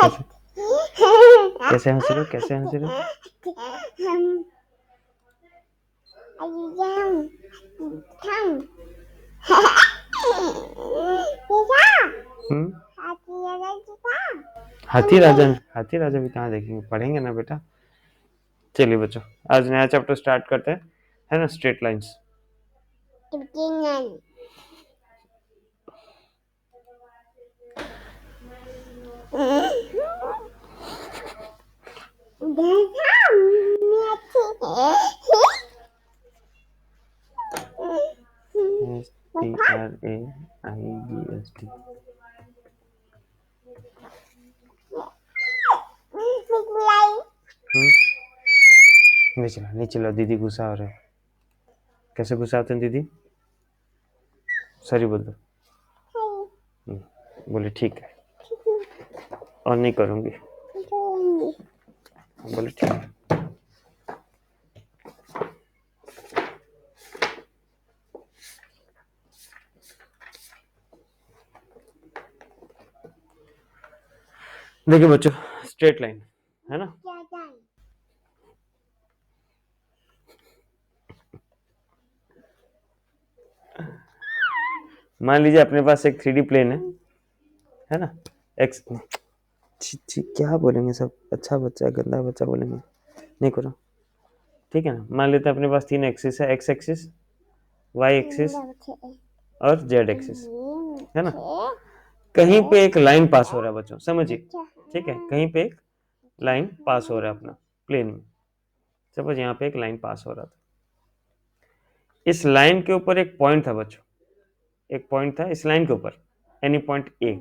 कैसे कैसे हंस रहे हो, कैसे हंस रहे हो? हम्म, हाथी राजा भी कहाँ देखेंगे, पढ़ेंगे ना बेटा। चलिए बच्चों, आज नया चैप्टर स्टार्ट करते हैं, है ना, स्ट्रेट लाइंस। STRAIGST। नीचे लो, दीदी गुस्सा हो रहे हैं। कैसे गुस्सा होते हैं दीदी? सॉरी बोल दो। बोले ठीक है, और नहीं करूंगी। बोले ठीक है। देखिए बच्चों, स्ट्रेट लाइन है ना, मान लीजिए अपने पास एक 3D प्लेन है ना, एक्स, क्या बोलेंगे सब, अच्छा बच्चा गंदा बच्चा बोलेंगे, नहीं करो, ठीक है ना। मान लेते हैं अपने पास 3 एक्सिस है, एक्स एक्सिस, वाई एक्सिस और जेड एक्सिस, है ना। कहीं पे एक लाइन पास हो रहा है बच्चों, समझिए, ठीक है, कहीं पे एक लाइन पास हो रहा है अपना प्लेन में। सपोज यहाँ पे एक लाइन पास हो रहा था, इस लाइन के ऊपर एक पॉइंट था बच्चों, एक पॉइंट था इस लाइन के ऊपर, एनी पॉइंट ए।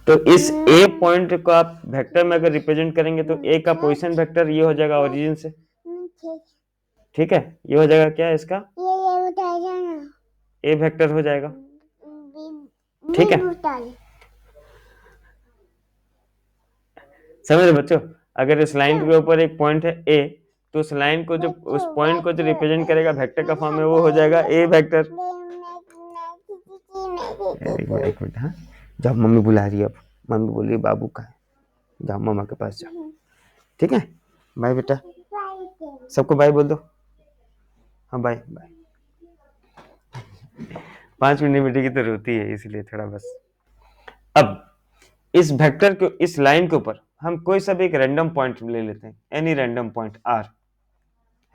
तो इस ए पॉइंट को आप वेक्टर में अगर रिप्रेजेंट करेंगे तो ए का पोजीशन वेक्टर ये हो जाएगा ओरिजिन से, ठीक है, ये हो जाएगा क्या इसका, ए वेक्टर हो जाएगा, ठीक है, समझ रहे बच्चों। अगर इस लाइन के ऊपर एक पॉइंट है ए, तो उस लाइन को जो, उस पॉइंट को जो रिप्रेजेंट करेगा वेक्टर का फॉर्म में, वो हो जाएगा ए वेक्टर। एक मिनट, हाँ, जब मम्मी बुला रही है, अब मम्मी बोली बाबू का है, जाओ मामा के पास जाओ, ठीक है। बाय बेटा, सबको बाय बोल दो। हाँ बाय बाय। 5 मिनट बेटी की तो रोती है, इसलिए थोड़ा बस। अब इस वेक्टर को, इस लाइन के ऊपर हम कोई सा भी एक रैंडम पॉइंट ले लेते हैं, एनी रैंडम पॉइंट आर,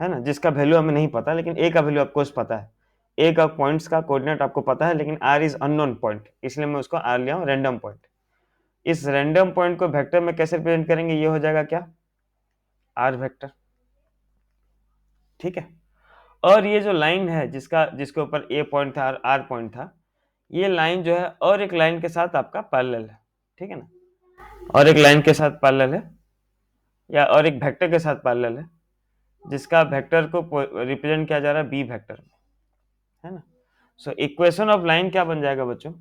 है ना, जिसका वैल्यू हमें नहीं पता, लेकिन ए का वैल्यू आपको पता है, ए का पॉइंट्स का कोऑर्डिनेट आपको पता है, लेकिन आर इज अननोन पॉइंट, इसलिए मैं उसको आर लिया हूं, रैंडम पॉइंट। इस रैंडम पॉइंट को वेक्टर में कैसे रिप्रेजेंट करेंगे, ये हो जाएगा क्या, आर वेक्टर, ठीक है। और ये जो लाइन है जिसका, जिसके ऊपर ए पॉइंट था और आर पॉइंट था, ये लाइन जो है और एक लाइन के साथ आपका पैरेलल है, ठीक है ना, और एक लाइन के साथ पैरेलल है, या और एक वेक्टर के साथ पैरेलल है, जिसका वेक्टर को रिप्रेजेंट किया जा रहा है बी वेक्टर, है ना। सो इक्वेशन ऑफ लाइन क्या बन जाएगा बच्चों,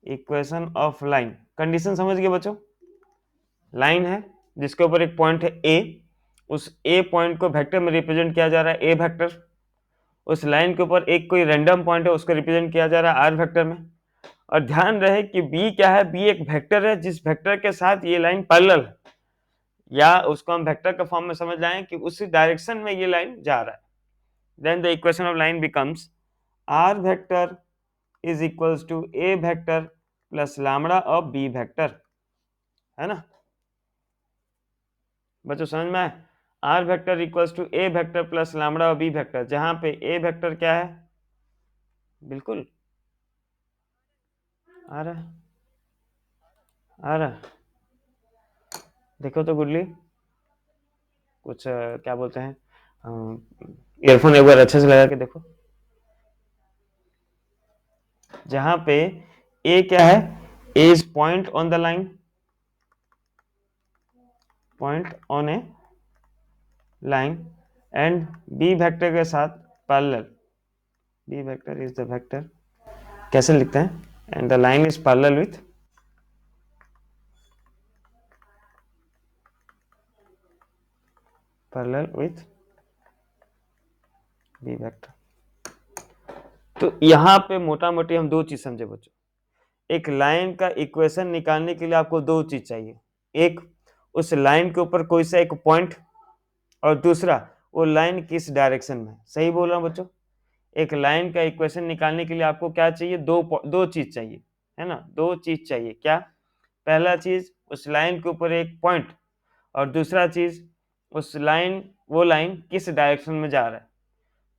इक्वेशन ऑफ लाइन, कंडीशन समझ गए बच्चों। लाइन है जिसके ऊपर एक पॉइंट है ए, उस ए पॉइंट को वेक्टर में रिप्रेजेंट किया जा रहा है ए वेक्टर, उस लाइन के ऊपर एक कोई रैंडम पॉइंट है उसको रिप्रेजेंट किया जा रहा है आर वेक्टर में। और ध्यान रहे कि बी क्या है, बी एक वेक्टर है जिस वेक्टर के साथ ये लाइन पैरेलल है, या उसको हम वेक्टर के फॉर्म में समझ लाएं कि उसी डायरेक्शन में ये लाइन जा रहा है। Then the equation of line becomes R vector is equals to A vector plus lambda of B vector, है ना बच्चों, समझ में आए। R vector equals to A vector plus lambda of B vector, जहां पे ए वेक्टर क्या है, बिल्कुल आ रहा है, आ रहा है, देखो तो गुडली, कुछ क्या बोलते हैं, ईयरफोन एक बार अच्छे से लगा के देखो। जहां पे ए क्या है, A is point on the line, point on a line, and B vector के साथ parallel, B vector is the vector, कैसे लिखते हैं, and the line is parallel with, parallel with B vector. तो यहाँ पे मोटा मोटी हम दो चीज समझे बच्चों। एक लाइन का इक्वेशन निकालने के लिए आपको दो चीज चाहिए, एक उस लाइन के ऊपर कोई सा एक पॉइंट, और दूसरा वो लाइन किस डायरेक्शन में। सही बोल रहा हूँ बच्चों? एक लाइन का इक्वेशन निकालने के लिए आपको क्या चाहिए? दो चीज चाहिए, है ना? दो चीज चाहिए। क्या? पहला चीज उस लाइन के ऊपर एक पॉइंट, और दूसरा चीज वो लाइन किस डायरेक्शन में जा रहा है।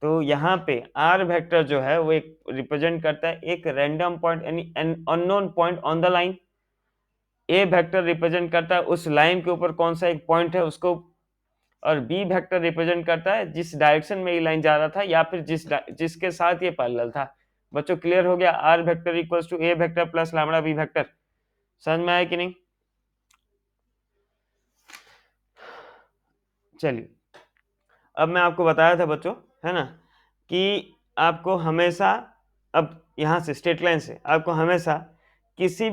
तो यहाँ पे आर वेक्टर जो है वो एक रिप्रेजेंट करता है एक रैंडम पॉइंट, यानी an unknown point on the line. A vector represent करता है उस लाइन के ऊपर कौन सा एक पॉइंट है उसको, और बी वेक्टर रिप्रेजेंट करता है जिस डायरेक्शन में ये लाइन जा रहा था या फिर जिसके साथ ये पैरेलल था। बच्चों क्लियर हो गया? R vector equals to A vector plus lambda B vector. समझ में आया कि नहीं? चलिए, अब मैं आपको बताया था बच्चों, है ना, कि आपको हमेशा, अब यहाँ से स्ट्रेट लाइन से आपको हमेशा किसी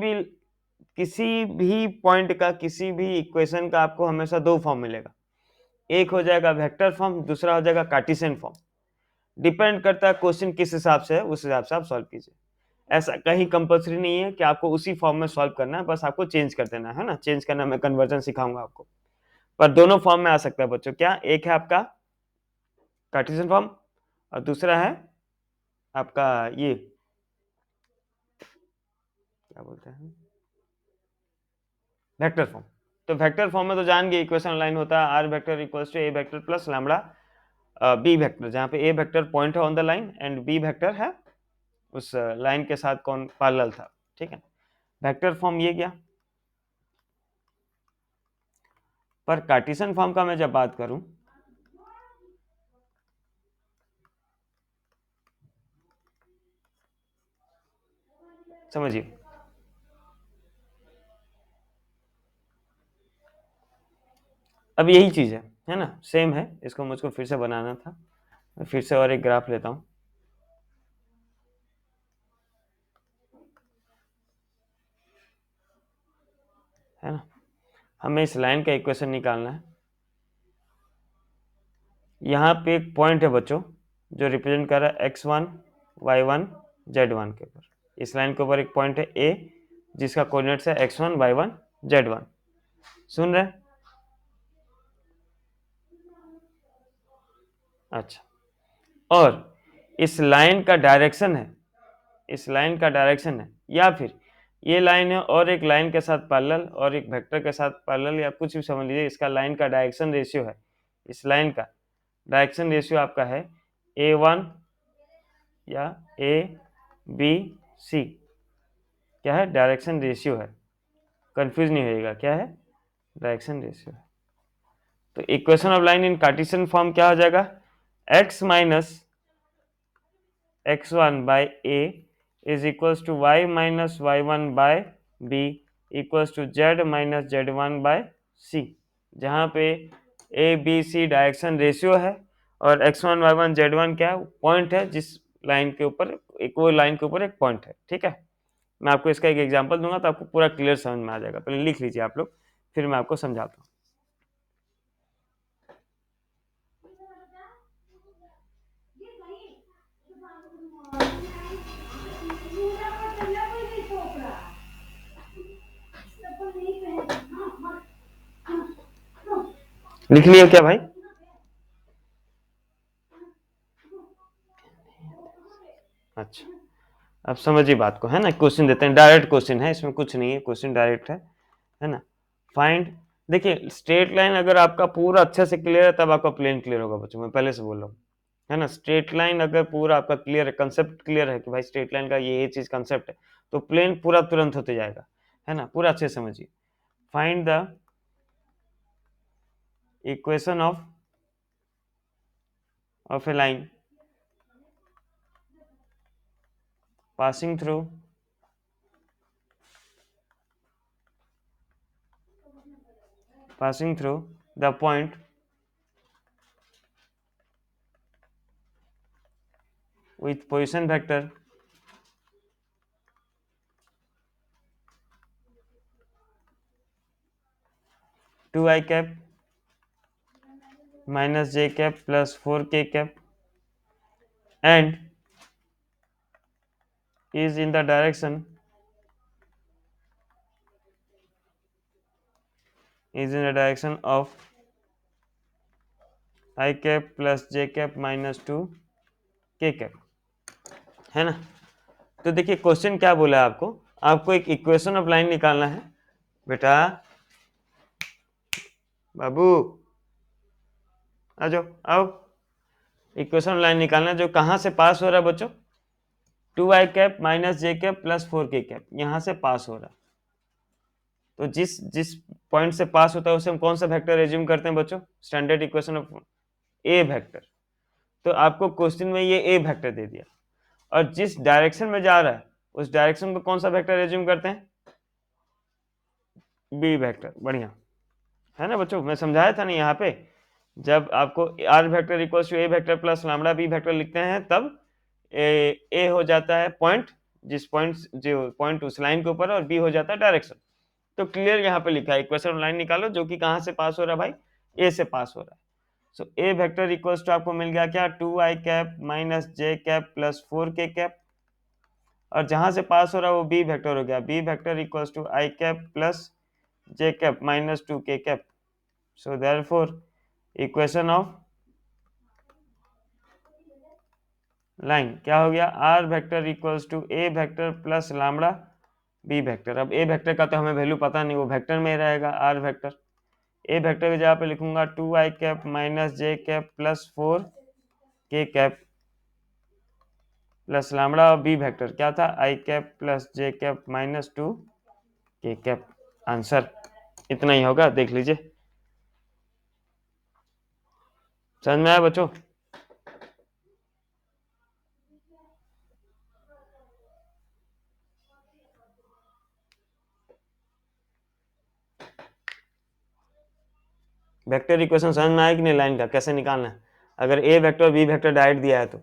भी पॉइंट का, किसी भी इक्वेशन का आपको हमेशा दो फॉर्म मिलेगा। एक हो जाएगा वेक्टर फॉर्म, दूसरा हो जाएगा कार्टेशियन फॉर्म। डिपेंड करता है क्वेश्चन किस हिसाब से है, उस हिसाब से आप सॉल्व कीजिए। ऐसा कहीं कंपल्सरी नहीं है कि आपको उसी फॉर्म में सॉल्व करना है, बस आपको चेंज कर देना है ना। चेंज करना मैं कन्वर्जन सिखाऊंगा आपको, पर दोनों फॉर्म में आ सकता है बच्चों। क्या? एक है आपका कार्टेशियन फॉर्म और दूसरा है आपका ये क्या बोलते हैं, वेक्टर फॉर्म। तो वेक्टर फॉर्म में तो जान गए इक्वेशन लाइन होता है R vector equals to A vector plus lambda B vector, जहाँ पे ए वेक्टर पॉइंट है on the line and B vector है उस लाइन के साथ कौन पैरेलल था। ठीक है, वेक्टर फॉर्म ये गया। पर कार्टेशियन फॉर्म का मैं जब बात करूं, समझिए, अब यही चीज है ना, सेम है। इसको मुझको फिर से बनाना था, मैं फिर से और एक ग्राफ लेता हूं, है ना। हमें इस लाइन का इक्वेशन निकालना है। यहाँ पे एक पॉइंट है बच्चों जो रिप्रेजेंट कर रहा है x1 y1 z1 के ऊपर। इस लाइन के ऊपर एक पॉइंट है a जिसका कोऑर्डिनेट्स है x1 y1 z1। सुन रहे? अच्छा, और इस लाइन का डायरेक्शन है, इस लाइन का डायरेक्शन है, या फिर ये लाइन है और एक लाइन के साथ पैरेलल और एक वेक्टर के साथ पैरेलल, या कुछ भी समझ लीजिए, इसका लाइन का डायरेक्शन रेशियो है। इस लाइन का डायरेक्शन रेशियो आपका है a1 या a b c। क्या है? डायरेक्शन रेशियो है, कंफ्यूज नहीं होएगा, क्या है? डायरेक्शन रेशियो है। तो equation of line in cartesian form क्या हो जाएगा? x minus x1 by a is equals to y minus y1 by b equals to z minus z1 by c, जहाँ पे a b c direction ratio है और x1 y1 z1 क्या है? Point है जिस लाइन के ऊपर एक, वो लाइन के ऊपर एक पॉइंट है। ठीक है, मैं आपको इसका एक एग्जांपल दूंगा तो आपको पूरा क्लियर समझ में आ जाएगा। पहले लिख लीजिए आप लोग, फिर मैं आपको समझाता हूँ। लिख लिया क्या भाई? अच्छा, अब समझिए बात को, है ना। क्वेश्चन देते हैं, डायरेक्ट क्वेश्चन है, इसमें कुछ नहीं है, क्वेश्चन डायरेक्ट है ना। फाइंड, देखिए स्ट्रेट लाइन अगर आपका पूरा अच्छे से क्लियर है तब आपका प्लेन क्लियर होगा बच्चों, मैं पहले से बोल रहा हूँ, है ना। स्ट्रेट लाइन अगर पूरा आपका क्लियर है, कंसेप्ट क्लियर है कि भाई स्ट्रेट लाइन का ये चीज कंसेप्ट है, तो प्लेन पूरा तुरंत होते जाएगा, है ना। पूरा अच्छे से समझिए। Find the equation of A line passing through the point with position vector 2i cap minus j cap plus 4k cap and is in the direction of I cap plus j cap minus 2 k cap, है ना। तो देखिए question क्या बोला है आपको, आपको एक इक्वेशन ऑफ लाइन निकालना है बेटा। बाबू आ जाओ, आओ। इक्वेशन ऑफ लाइन निकालना है जो कहां से पास हो रहा है बच्चों, 2i cap minus J cap plus 4k cap, यहां से पास हो रहा है। तो जिस जिस पॉइंट से पास होता है उसे हम कौन सा वेक्टर एज्यूम करते हैं बच्चों, standard equation of A vector. तो आपको क्वेश्चन में ये ए वेक्टर दे दिया, और जिस डायरेक्शन में जा रहा है उस डायरेक्शन को कौन सा वेक्टर एज्यूम करते हैं, बी वेक्टर। बढ़िया है ना बच्चों, मैं समझाया था ना यहाँ पे, जब आपको R vector equals to A vector plus lambda B vector लिखते हैं तब ए हो जाता है पॉइंट, जिस पॉइंट जो पॉइंट उस लाइन के ऊपर है, और बी हो जाता है डायरेक्शन। तो क्लियर यहाँ पे लिखा है, इक्वेशन लाइन निकालो जो कि कहाँ से पास हो रहा है भाई, ए से पास हो रहा है। सो ए वेक्टर इक्वल्स टू आपको मिल गया क्या, 2i cap minus J cap plus 4k cap, और जहां से पास हो रहा है वो बी वेक्टर हो गया, B vector equals to I cap plus J cap minus 2k cap. So therefore equation of line क्या हो गया, R vector equals to A vector plus lambda B vector. अब ए वेक्टर का तो हमें value पता नहीं, वो वेक्टर में रहेगा आर वेक्टर। ए वेक्टर की जगह पे लिखूंगा 2i cap minus J cap plus 4k cap plus lambda, और बी वेक्टर क्या था, I cap plus J cap minus 2k cap. Answer इतना ही होगा, देख लीजिए। समझ में आया बच्चों। वेक्टर इक्वेशन समझ में आया कि नहीं, लाइन का कैसे निकालना है, अगर ए वेक्टर बी वेक्टर डायरेक्ट दिया है तो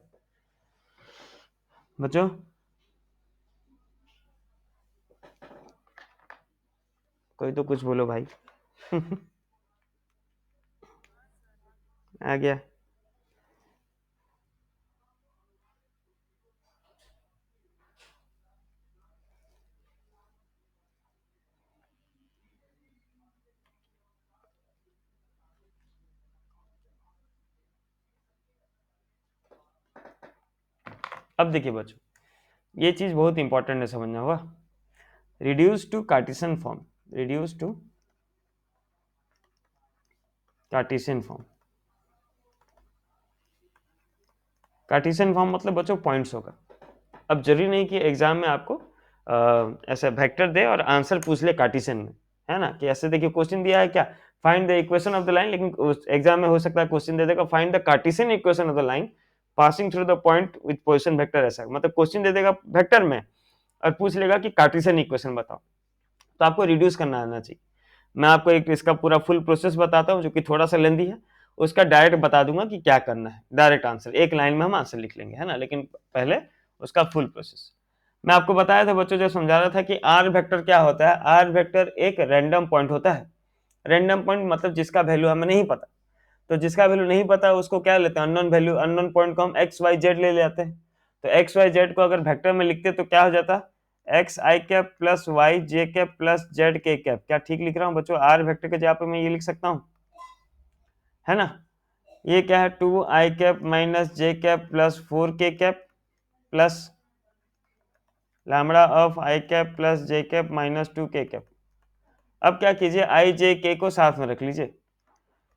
बच्चों। कोई तो कुछ बोलो भाई। आ गया। अब देखिए बच्चों, ये चीज बहुत इंपॉर्टेंट है, समझना होगा। Reduce to cartesian form, reduce to cartesian form. Cartesian form मतलब बच्चों पॉइंट्स होगा। अब जरूरी नहीं कि एग्जाम में आपको ऐसा वेक्टर दे और आंसर पूछ ले कार्टेशियन में, है ना, कि ऐसे देखिए क्वेश्चन दिया है क्या, find the equation of the line, लेकिन उस एग्जाम में हो सकता है क्वेश्चन दे देगा find the Cartesian equation of the line passing through the point with position vector, ऐसा मतलब क्वेश्चन दे देगा वेक्टर में और पूछ लेगा कि कार्टेशियन इक्वेशन बताओ। तो आपको रिड्यूस करना आना चाहिए। मैं आपको एक इसका पूरा फुल प्रोसेस बताता हूँ जो कि थोड़ा सा लेंदी है, उसका डायरेक्ट बता दूंगा कि क्या करना है, डायरेक्ट आंसर एक लाइन में हम आंसर लिख लेंगे, है ना, लेकिन पहले उसका फुल प्रोसेस। मैं आपको बताया था बच्चों, जो समझा रहा था कि आर वेक्टर क्या होता है, आर वेक्टर एक रैंडम पॉइंट होता है। रैंडम पॉइंट मतलब जिसका वैल्यू हमें नहीं पता, तो जिसका वैल्यू नहीं पता उसको क्या लेते हैं, अननोन वैल्यू, अननोन पॉइंट को हम एक्स वाई जेड ले लेते हैं। तो एक्स वाई जेड को अगर वेक्टर में लिखते तो क्या हो जाता, एक्स आई कैप प्लस वाई जे कैप प्लस जेड के कैप। क्या ठीक लिख रहा हूँ बच्चों, आर वेक्टर के जगह पे मैं ये लिख सकता हूँ, है ना। ये क्या है, 2i cap minus J cap plus 4k cap plus lambda of I cap plus J cap minus 2k cap. अब क्या कीजिए, आई जे के को साथ में रख लीजिए,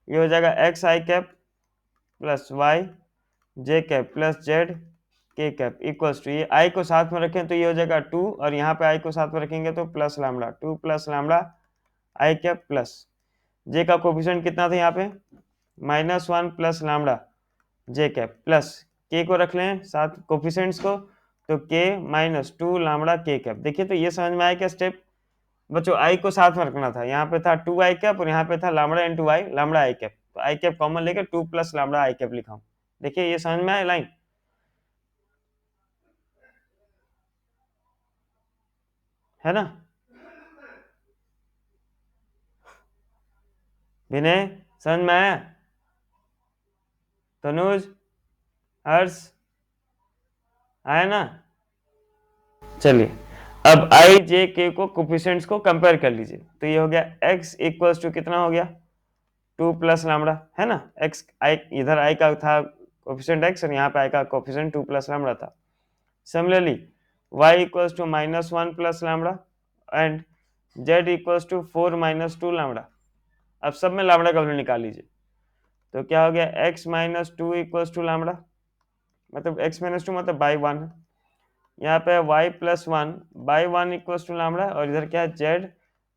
ये हो जाएगा एक्स आई कैप प्लस वाई जे कैप प्लस जेड के कैप इक्वल्स टू, ये आई को साथ में रखें तो ये हो जाएगा 2, और यहाँ पे आई को साथ में रखेंगे तो प्लस लैम्डा, 2 प्लस लैम्डा आई कैप प्लस जे का कोफिशिएंट कितना था यहाँ पे, -1 प्लस लैम्डा जे कैप प्लस के को रख लें साथ कोफिशिएंट्स को, तो के -2 लैम्डा के कैप। देखिए तो ये समझ में आया क्या स्टेप बच्चों, आई को साथ में रखना था, यहाँ पे था 2i कैप और यहाँ पे था लैम्डा इंटू आई, लैम्डा आई कैप, तो आई कैप कॉमन लेके 2 प्लस लैम्डा आई कैप लिखा हूँ। देखिए ये समझ में आया लाइन, है ना। विनय समझ में आया, तनुज, हर्ष, आया ना? चलिए अब आई जे के को कोफिशिएंट्स को कंपेयर कर लीजिए, तो ये हो गया x इक्वल्स टू कितना हो गया 2 प्लस लैम्बडा, है ना? x आई इधर आई का था कोफिशिएंट x और यहाँ पे आई का कोफिशिएंट 2 प्लस लैम्बडा था। Similarly y equals to -1 plus lambda and z equals to 4 minus 2 lambda. अब सब में लैम्बडा का वैल्यू निकाल लीजिए, तो क्या हो गया x minus 2 equals to lambda, मतलब x माइनस 2 मतलब बाई 1 है। यहाँ पे y plus 1 by 1 equals to lambda और इधर क्या है z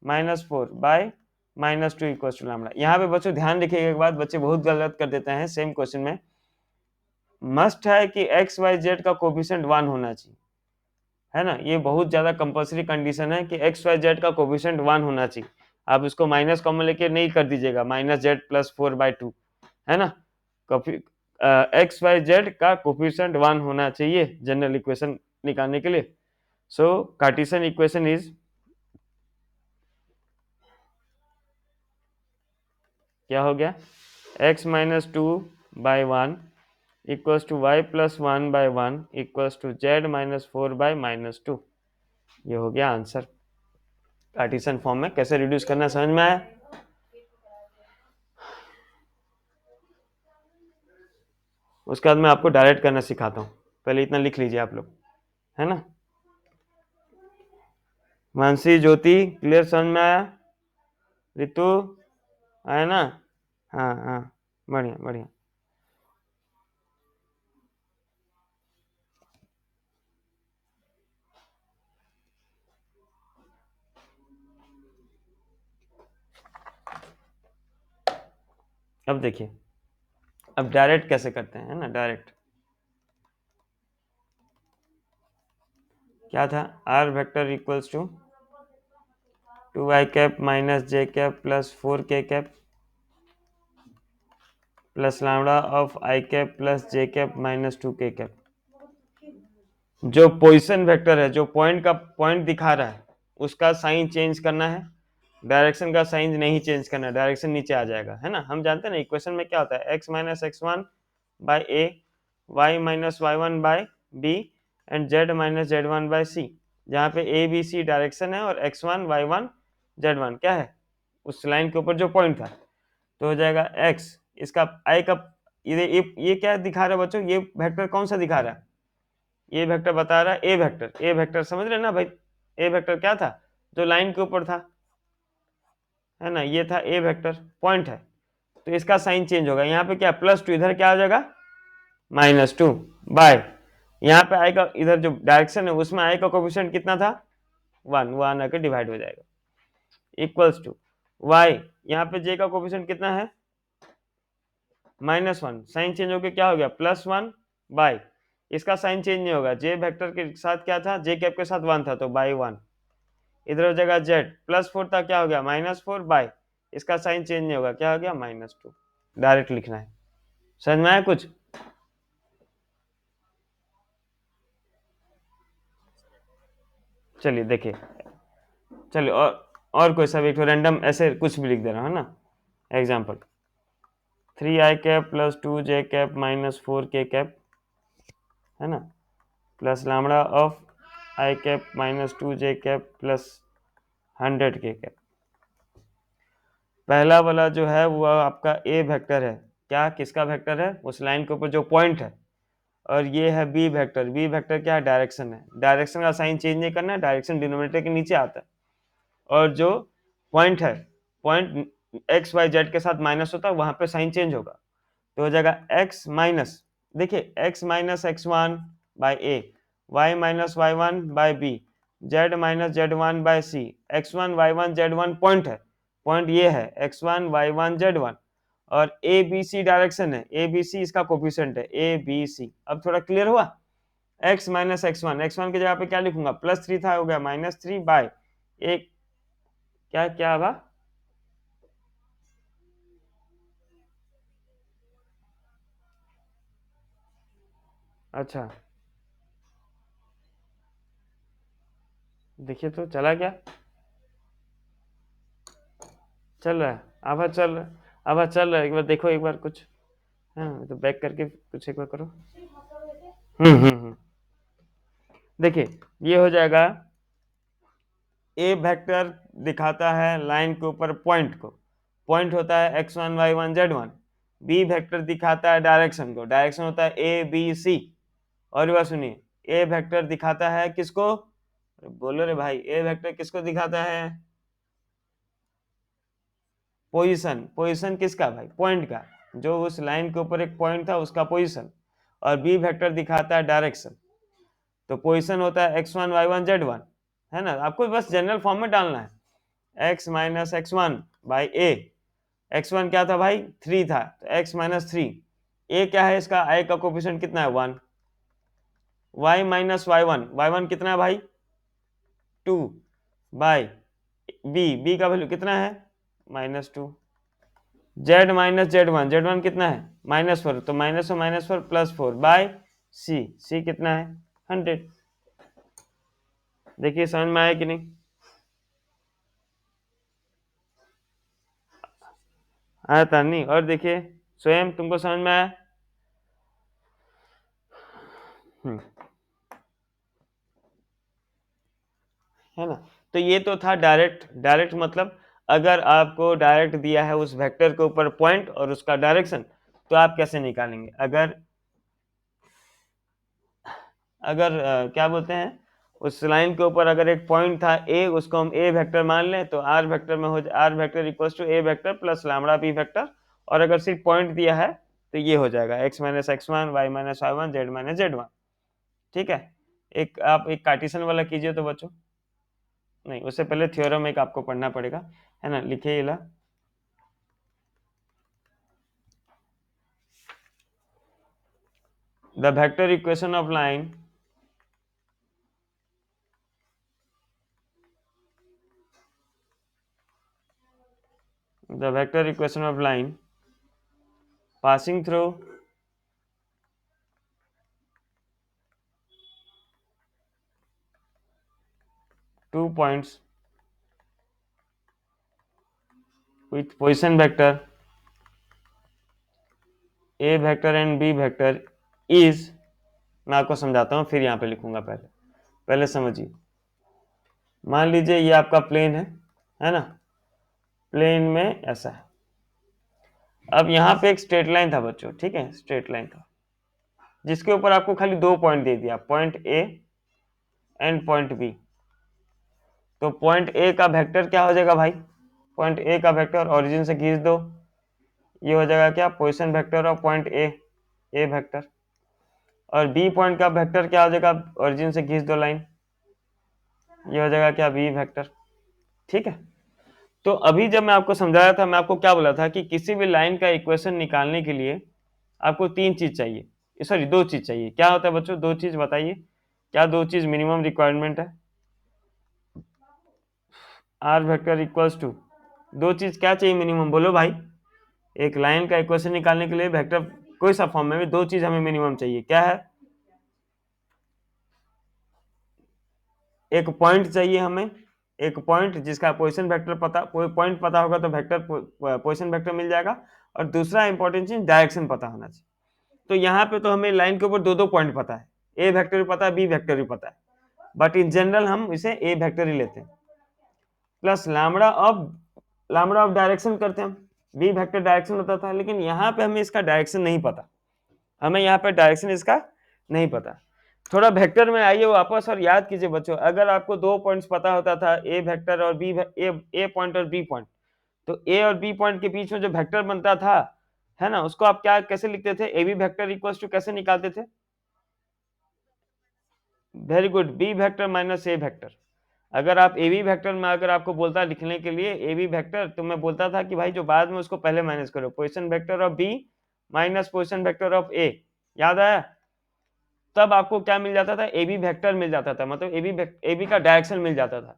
minus 4 by minus 2 equals to lambda. यहाँ पे बच्चों ध्यान रखिएगा एक बात, बच्चे बहुत गलत कर देते हैं सेम क्वेश्चन में। मस्ट है कि x y z का कोफिशिएंट 1 होना चाहिए, है ना? ये बहुत ज्यादा कंपल्सरी कंडीशन है कि x y z का कोफिशिएंट 1 होना चाहिए। आप इसको माइनस कॉमन लेके नहीं कर दीजिएगा, माइनस जेड प्लस 4/2, है ना? एक्स वाई जेड का कोफिशिएंट 1 होना चाहिए जनरल इक्वेशन निकालने के लिए। सो कार्टेशियन इक्वेशन इज क्या हो गया, x minus 2/1 equals to y plus 1/1 equals to z minus 4/-2। ये हो गया आंसर। कार्टेशियन फॉर्म में कैसे रिड्यूस करना समझ में आया? उसके बाद मैं आपको डायरेक्ट करना सिखाता हूँ, पहले इतना लिख लीजिए आप लोग, है ना? मानसी, ज्योति, क्लियर समझ में आया? रितु आया ना? हाँ हाँ, बढ़िया बढ़िया। अब देखिए, अब डायरेक्ट कैसे करते हैं, है ना? डायरेक्ट क्या था, R vector equals to 2i cap minus J cap plus 4k cap plus lambda of I cap plus J cap minus 2k cap. जो पोजीशन वेक्टर है, जो पॉइंट का पॉइंट दिखा रहा है, उसका साइन चेंज करना है, डायरेक्शन का साइन नहीं चेंज करना, डायरेक्शन नीचे आ जाएगा, है ना? हम जानते हैं ना इक्वेशन में क्या होता है, x minus x1 by A, y minus y1 by B and z minus z1 by C, जहाँ पे ए बी सी डायरेक्शन है और x1 y1 z1 क्या है, उस लाइन के ऊपर जो पॉइंट था, तो हो जाएगा x, इसका i का ये क्या दिखा रहा है बच्चों, ये वेक्टर कौन सा दिखा रहा है, ये वेक्टर बता रहा है ए वेक्टर, ए वेक्टर समझ रहे ना भाई? ए वेक्टर क्या था, जो लाइन के ऊपर था, है ना? ये था ए वेक्टर, पॉइंट है, तो इसका साइन चेंज होगा, यहाँ पे क्या +2, इधर क्या आ जाएगा -2 बाय, यहाँ पे आई का इधर जो डायरेक्शन है उसमें आई का कोफिशिएंट कितना था 1, वो आकर डिवाइड हो जाएगा, इक्वल्स टू वाई, यहाँ पे जे का कोफिशिएंट कितना है -1, साइन चेंज होकर क्या हो गया +1 बाय, इसका साइन चेंज नहीं होगा, जे वेक्टर के साथ क्या था, जे कैप के साथ 1 था तो बाई 1, इधर हो जाएगा z +4 था, क्या हो गया -4 बाय, इसका साइन चेंज नहीं होगा, क्या हो गया -2। डायरेक्ट लिखना है, समझ में आया कुछ? चलिए देखिए, चलिए और कोई सा भी एक रैंडम ऐसे कुछ भी लिख दे रहा हूँ ना, example 3i cap plus 2j cap minus 4k cap, है ना, plus lambda of I cap minus 2j cap plus 100k cap. पहला वाला जो है वो आपका ए वेक्टर है, क्या किसका वेक्टर है, उस लाइन के ऊपर जो पॉइंट है, और ये है बी वेक्टर, बी वेक्टर क्या है, डायरेक्शन है, डायरेक्शन का साइन चेंज नहीं करना है, डायरेक्शन डिनोमिनेटर के नीचे आता है, और जो पॉइंट है, पॉइंट एक्स वाई जेड के साथ माइनस होता है, वहां पे साइन चेंज होगा, तो हो जाएगा x माइनस, देखिए x minus x1 by A, y minus y1 by B, z minus z1 by C, x1 y1 z1 point है, पॉइंट ये है x1 y1 z1, और ए बी सी डायरेक्शन है, ए बी सी इसका कोफिशिएंट है, A B सी। अब थोड़ा clear हुआ, x माइनस x1 की जगह पे क्या लिखूंगा, +3 था, हो गया -3 बाई एक, क्या क्या होगा, अच्छा देखिए तो चला क्या, चल रहा है, आवाज चल रहा है, आवाज चल रहा है, एक बार देखो, एक बार कुछ, हाँ तो बैक करके कुछ एक बार करो। हम्म। देखिए ये हो जाएगा, ए वेक्टर दिखाता है लाइन के ऊपर पॉइंट को, पॉइंट होता है x1 y1 z1। B vector दिखाता है डायरेक्शन को, डायरेक्शन होता है ए बी सी। और बात सुनिए, ए वेक्टर दिखाता है किसको, बोलो रे भाई, ए वेक्टर किसको दिखाता है, पोजीशन, पोजीशन किसका भाई, पॉइंट का, जो उस लाइन के ऊपर एक पॉइंट था उसका पोजीशन। और बी वेक्टर दिखाता है डायरेक्शन, तो पोजीशन होता है x1 y1 z1, है ना। आपको बस जनरल फॉर्म में डालना है, x minus x1 by A. x1 क्या था भाई, 3 था, तो x माइनस 3। ए क्या है इसका, i का कोफिशिएंट कितना है, 1। y माइनस y1, y1 कितना है भाई, 2 बाई b का वैल्यू कितना है, -2। z माइनस z1 कितना है, -4, तो -4 +4 बाय c कितना है, 100। देखिए समझ में आया कि नहीं, आया था नहीं। और देखिए स्वयं तुमको समझ में आया। है ना। तो ये तो था डायरेक्ट, डायरेक्ट मतलब अगर आपको डायरेक्ट दिया है उस वेक्टर के ऊपर पॉइंट और उसका डायरेक्शन, तो आप कैसे निकालेंगे। अगर अगर क्या बोलते हैं, उस लाइन के ऊपर अगर एक पॉइंट था ए, उसको हम ए वेक्टर मान लें, तो आर वेक्टर में हो जाए R vector equals to A vector plus lambda B vector. और अगर सिर्फ पॉइंट दिया है तो ये हो जाएगा x minus x1 y minus y1 z minus z1। ठीक है। एक आप एक कार्टेशियन वाला कीजिए तो बच्चों, नहीं उससे पहले थ्योरम एक आपको पढ़ना पड़ेगा, है ना। लिखिए ला, the vector equation of line the vector equation of line passing through two points with position vector a vector and b vector is, मैं आपको समझाता हूँ फिर यहाँ पे लिखूंगा, पहले पहले समझिए। मान लीजिए ये आपका प्लेन है ना, प्लेन में ऐसा है। अब यहाँ पे एक स्ट्रेट लाइन था बच्चों, ठीक है, स्ट्रेट लाइन था जिसके ऊपर आपको खाली 2 पॉइंट दे दिया, point A and point B. तो पॉइंट ए का वेक्टर क्या हो जाएगा भाई, पॉइंट ए का वेक्टर ओरिजिन से खींच दो, ये हो जाएगा क्या, position vector of point A vector. और बी पॉइंट का वेक्टर क्या हो जाएगा, ओरिजिन से खींच दो लाइन, ये हो जाएगा क्या, बी वेक्टर। ठीक है। तो अभी जब मैं आपको समझाया था, मैं आपको क्या बोला था कि किसी भी लाइन का इक्वेशन निकालने के लिए आपको 3 चीज चाहिए, सॉरी 2 चीज चाहिए। क्या होता है बच्चों, 2 चीज बताइए, क्या 2 चीज मिनिमम रिक्वायरमेंट है। आर वेक्टर इक्वल्स टू, 2 चीज क्या चाहिए मिनिमम, बोलो भाई। एक लाइन का इक्वेशन निकालने के लिए वेक्टर कोई सा फॉर्म में भी 2 चीज हमें मिनिमम चाहिए, क्या है, एक पॉइंट चाहिए हमें, एक पॉइंट जिसका पोजीशन वेक्टर पता, कोई पॉइंट पता होगा तो वेक्टर पोजीशन वेक्टर मिल जाएगा। और दूसरा इंपॉर्टेंट चीज डायरेक्शन पता होना चाहिए। तो यहाँ पे तो हमें लाइन के ऊपर 2 पॉइंट पता है, ए वेक्टर भी पता है, बी वेक्टर भी पता है, बट इन जनरल हम इसे ए वेक्टर ही लेते हैं, प्लस लैम्बडा ऑफ डायरेक्शन करते हैं हम। बी वेक्टर डायरेक्शन होता था, लेकिन यहाँ पे हमें इसका डायरेक्शन नहीं पता, हमें यहाँ पे डायरेक्शन इसका नहीं पता। थोड़ा वेक्टर में आइए वापस और याद कीजिए बच्चों, अगर आपको 2 पॉइंट्स पता होता था, ए वेक्टर और बी, ए पॉइंट और बी पॉइंट, तो ए और बी पॉइंट के बीच में जो वेक्टर बनता था, है ना, उसको आप क्या कैसे लिखते थे, A B vector equals to कैसे निकालते थे, very good, B vector minus A vector. अगर आप ए बी वेक्टर में अगर आपको बोलता लिखने के लिए ए बी वेक्टर, तो मैं बोलता था कि भाई जो बाद में उसको पहले माइनस करो, position vector of B minus position vector of A, याद आया। तब आपको क्या मिल जाता था, ए बी वेक्टर मिल जाता था, मतलब ए बी का डायरेक्शन मिल जाता था।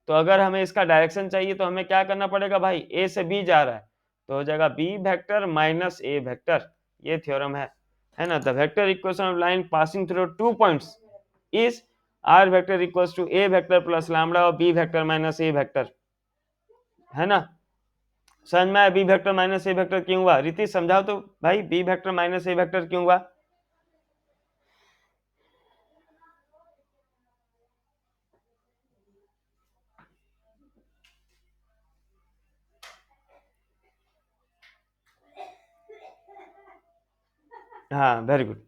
तो अगर हमें इसका डायरेक्शन चाहिए तो हमें क्या करना पड़ेगा भाई, ए से बी जा रहा है तो हो जाएगा B vector minus A vector, ये थ्योरम है ना। The vector equation of line passing through 2 points is R vector equals to A vector plus lambda और B vector minus A vector, है ना। समझ में आया B vector minus A vector क्यों हुआ, रितीश समझाओ तो भाई, B vector minus A vector क्यों हुआ। हाँ वेरी गुड,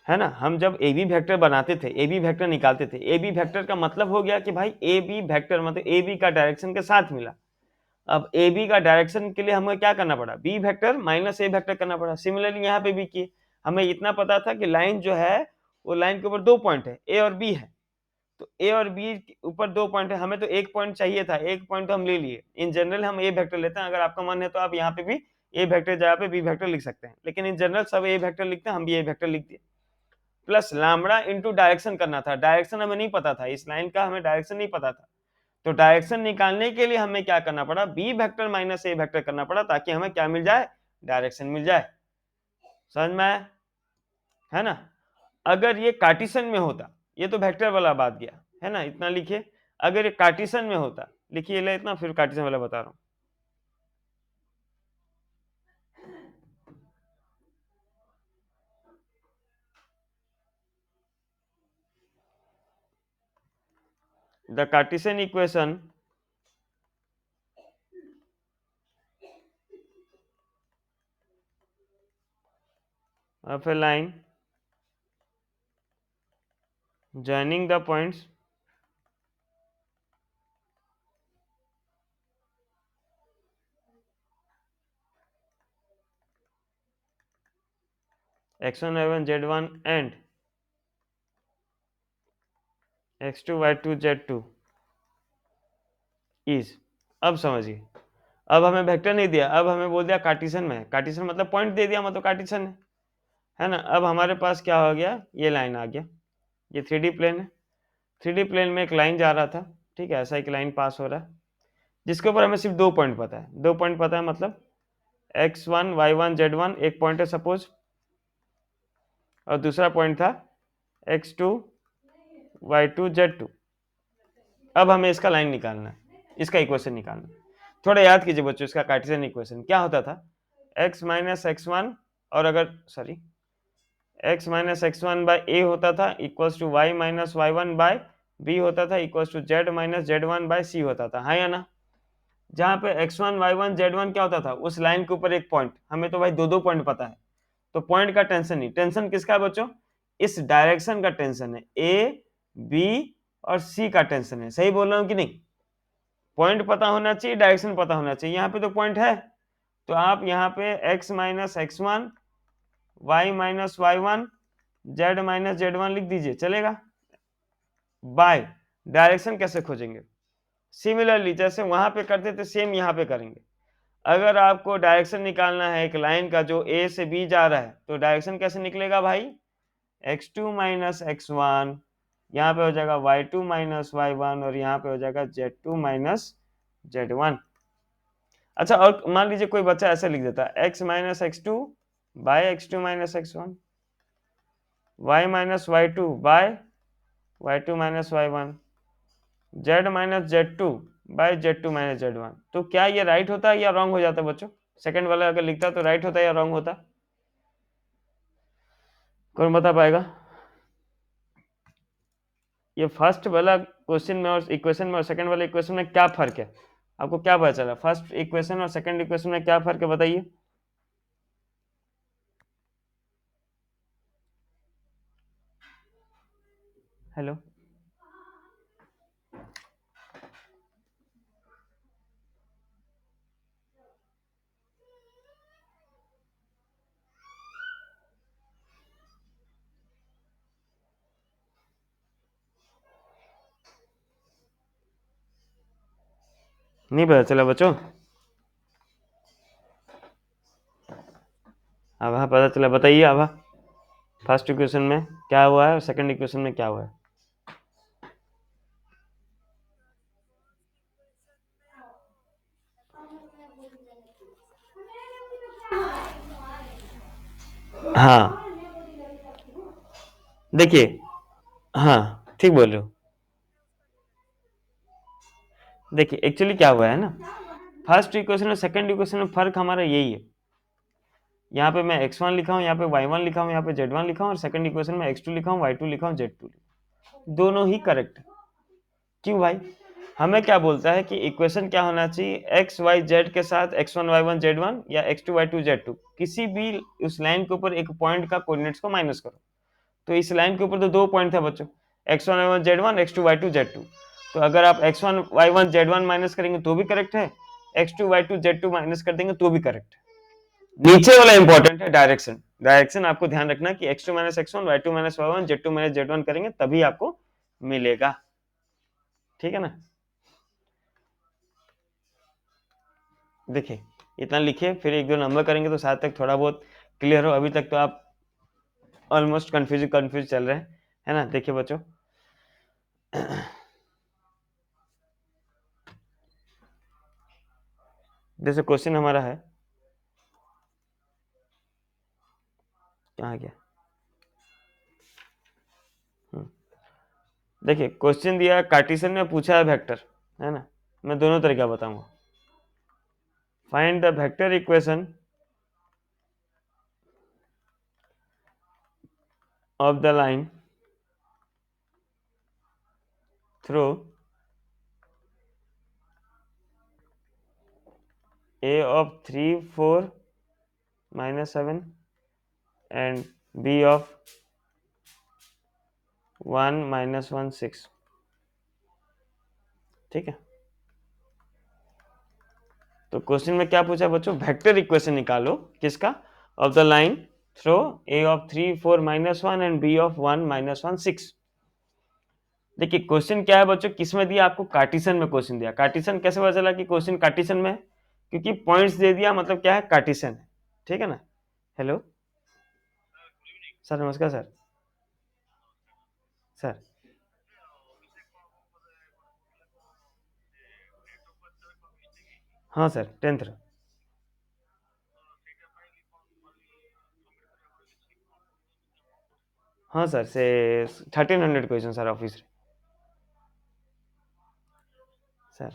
है ना। हम जब ए बी वेक्टर बनाते थे, ए बी वेक्टर निकालते थे, ए बी वेक्टर का मतलब हो गया कि भाई ए बी वेक्टर मतलब ए बी का डायरेक्शन के साथ मिला। अब ए बी का डायरेक्शन के लिए हमें क्या करना पड़ा, B vector minus A vector करना पड़ा। सिमिलरली यहाँ पे भी किए, हमें इतना पता था कि लाइन जो है वो लाइन के ऊपर 2 पॉइंट है, ए और बी है, तो ए और बी के ऊपर 2 पॉइंट है, हमें तो 1 पॉइंट चाहिए था, 1 पॉइंट तो हम ले लिए। इन जनरल हम ए वेक्टर लेते हैं, अगर आपका मन है तो आप यहाँ पे भी ए वेक्टर जगह पे बी वेक्टर लिख सकते हैं, लेकिन इन जनरल सब ए वेक्टर लिखते हैं, हम भी ए वेक्टर लिख दिए। प्लस लैम्बडा इनटू डायरेक्शन करना था, डायरेक्शन हमें नहीं पता था, इस लाइन का हमें डायरेक्शन नहीं पता था, तो डायरेक्शन निकालने के लिए हमें क्या करना पड़ा, B vector minus A vector करना पड़ा, ताकि हमें क्या मिल जाए, डायरेक्शन मिल जाए। समझ में आया, है ना। अगर ये कार्टेशियन में होता, ये तो वेक्टर वाला बात गया, है ना, इतना लिखिए। अगर ये कार्टेशियन में होता, लिखिए ले इतना, फिर कार्टेशियन वाला बता रहा हूं। The Cartesian equation of a line joining the points x1 y1 z1 and x2 y2 z2 is, अब समझिए, अब हमें वेक्टर नहीं दिया, अब हमें बोल दिया कार्टेशियन में है, कार्टेशियन मतलब पॉइंट दे दिया, मतलब कार्टेशियन है ना। अब हमारे पास क्या हो गया, ये लाइन आ गया, ये 3D प्लेन है, 3D प्लेन में एक लाइन जा रहा था, ठीक है, ऐसा एक लाइन पास हो रहा है, जिसके ऊपर हमें सिर्फ 2 पॉइंट पता है, 2 पॉइंट पता है, मतलब x1 y1 z1 एक पॉइंट है सपोज, और दूसरा पॉइंट था x2 y2 z2। अब हमें इसका लाइन निकालना है, इसका इक्वेशन निकालना है। थोड़ा याद कीजिए बच्चों, इसका कार्टेशियन इक्वेशन क्या होता था, x माइनस x1, और अगर sorry x minus x1 by a होता था equals to y minus y1 by b होता था equals to z minus z1 by c होता था, हाँ या ना। जहाँ पे x1 y1 z1 क्या होता था, उस लाइन के ऊपर एक पॉइंट, हमें तो भाई 2-2 पॉइंट पता है, तो पॉइंट का टेंशन नहीं, टेंशन किसका है बच्चों, इस डायरेक्शन का टेंशन है, ए बी और सी का टेंशन है, सही बोल रहा हूँ कि नहीं। पॉइंट पता होना चाहिए, डायरेक्शन पता होना चाहिए, यहाँ पे तो पॉइंट है, तो आप यहाँ पे x minus x1 y minus y1 z minus z1 लिख दीजिए, चलेगा। बाय डायरेक्शन कैसे खोजेंगे, सिमिलरली जैसे वहां पे करते थे सेम यहाँ पे करेंगे। अगर आपको डायरेक्शन निकालना है एक लाइन का जो ए से बी जा रहा है, तो डायरेक्शन कैसे निकलेगा भाई, x2 माइनस x1, यहाँ पे हो जाएगा y2 माइनस y1, और यहाँ पे हो जाएगा z2 माइनस z1। अच्छा, और मान लीजिए कोई बच्चा ऐसे लिख देता है x minus x2 by x2 minus x1, y minus y2 by y2 minus y1, z minus z2 by z2 minus z1। तो क्या ये राइट होता है या रॉन्ग हो जाता है बच्चों, सेकंड वाला अगर लिखता तो राइट होता है या रॉन्ग होता, कौन बता पाएगा। ये फर्स्ट वाला क्वेश्चन में और इक्वेशन में और सेकंड वाले इक्वेशन में क्या फर्क है, आपको क्या पता चला, फर्स्ट इक्वेशन और सेकंड इक्वेशन में क्या फर्क है बताइए। हेलो, नहीं पता चला बच्चों, अब हाँ पता चला, बताइए अब फर्स्ट इक्वेशन में क्या हुआ है और सेकंड इक्वेशन में क्या हुआ है। हाँ देखिए, हाँ ठीक बोल रहे हो, देखिए एक्चुअली क्या हुआ है ना, फर्स्ट इक्वेशन और सेकंड इक्वेशन में फर्क हमारा यही है, यहाँ पे मैं x1 लिखा हूँ, यहाँ पे y1 लिखा हूँ, यहाँ पे z1 लिखा हूँ, और सेकंड इक्वेशन में x2 लिखा हूँ, y2 लिखा हूँ, z2 लिखा हूँ, दोनों ही करेक्ट है। क्यों भाई, हमें क्या बोलता है कि इक्वेशन क्या होना चाहिए, एक्स वाई जेड के साथ x1 y1 z1 या x2 y2 z2, किसी भी उस लाइन के ऊपर एक पॉइंट का कोऑर्डिनेट्स को माइनस करो। तो इस लाइन के ऊपर तो दो पॉइंट था बच्चों, x1 y1 z1 x2 y2 z2। तो अगर आप x1 y1 z1 माइनस करेंगे तो भी करेक्ट है, x2 y2 z2 माइनस कर देंगे तो भी करेक्ट है। नीचे वाला इंपॉर्टेंट है डायरेक्शन। डायरेक्शन आपको ध्यान रखना कि x2 minus x1 y2 minus y1 z2 minus z1 करेंगे तभी आपको मिलेगा, ठीक है ना। देखिए इतना लिखिए, फिर एक दो नंबर करेंगे तो साथ तक थोड़ा बहुत क्लियर हो। अभी तक तो आप ऑलमोस्ट कंफ्यूज चल रहे हैं, है ना। देखिए बच्चों, जैसे क्वेश्चन हमारा है, कहाँ गया, देखिए क्वेश्चन दिया, कार्टेशियन में पूछा है वेक्टर, है ना। मैं दोनों तरीका बताऊंगा। Find the vector equation of the line through a of 3 4 minus 7 and b of 1 minus 1 6, ठीक है। तो क्वेश्चन में क्या पूछा बच्चों, वेक्टर इक्वेशन निकालो किसका, of the line throw a of 3 4 minus 1 and b of 1 minus 1 6। देखिए क्वेश्चन क्या है बच्चों, किसमें दिया आपको, कार्टेशियन में क्वेश्चन दिया। कार्टेशियन कैसे पता चला कि क्वेश्चन कार्टेशियन में है, क्योंकि पॉइंट्स दे दिया, मतलब क्या है, कार्टेशियन है, ठीक है ना। हेलो सर, नमस्कार सर। सर हाँ सर, 10th। हाँ सर, से 1300 क्वेश्चन सर ऑफिस सर।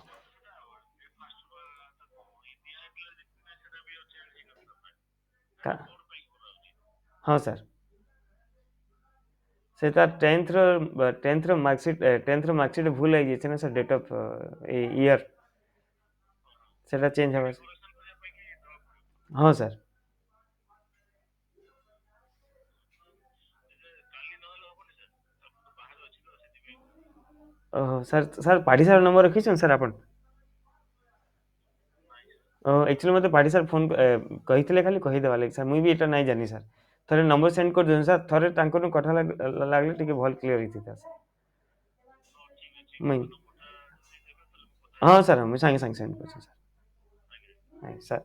हाँ सर, সেটা 10th মার্কশিট ভুল হয়ে গিয়েছে না স্যার, ডেট অফ ইয়ার সেটা চেঞ্জ হবে। हाँ सर। ଓହୋ sir, sir Padhi sir number ରଖିଛନ୍ତି ସାର୍ ଆପଣ? एक्चुअली मते पाढ़ी सार फोन कहिथिले, खाली कहिदेवा लागि सार, मुई भी एटा नाही जानी सार। थरे नंबर सेंड कर दियौ सार, थरे तांको कथा लागले टिके भल क्लियर हिथिता सार। मुई हाँ सर, मुई संगे संगे सेंड करछु सर। हाय सर,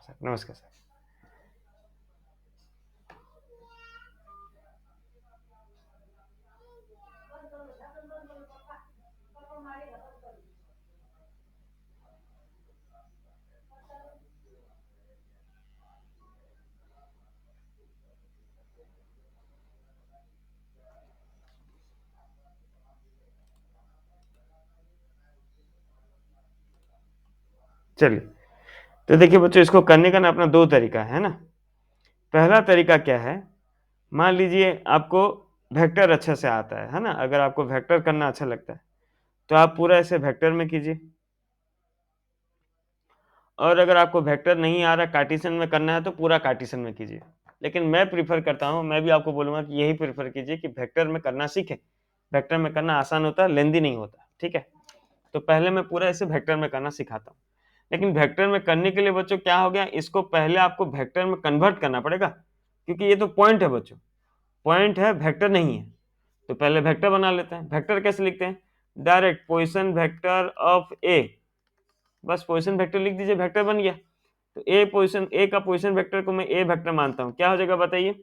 सर नमस्कार सर। चलिए, तो देखिए बच्चों, इसको करने का ना अपना दो तरीका है ना। पहला तरीका क्या है, मान लीजिए आपको वेक्टर अच्छा से आता है ना। अगर आपको वेक्टर करना अच्छा लगता है तो आप पूरा ऐसे वेक्टर में कीजिए, और अगर आपको वेक्टर नहीं आ रहा, कार्टेशियन में करना है तो पूरा कार्टेशियन में कीजिए। लेकिन मैं प्रीफर करता हूं, मैं भी आपको बोलूंगा कि यही प्रीफर कीजिए कि वेक्टर में करना सीखें। वेक्टर में करना आसान होता है, लेंदी नहीं होता, ठीक है। तो पहले मैं पूरा ऐसे वेक्टर में करना सिखाता हूँ। लेकिन वेक्टर में करने के लिए बच्चों क्या हो गया, इसको पहले आपको वेक्टर में कन्वर्ट करना पड़ेगा, क्योंकि ये तो पॉइंट है बच्चों, पॉइंट है, वेक्टर नहीं है। तो पहले वेक्टर बना लेते हैं। वेक्टर कैसे लिखते हैं, डायरेक्ट पोजीशन वेक्टर ऑफ ए, बस पोजीशन वेक्टर लिख दीजिए, वेक्टर बन गया। तो ए का पोजीशन वेक्टर को मैं ए वेक्टर मानता हूं, क्या हो जाएगा बताइए,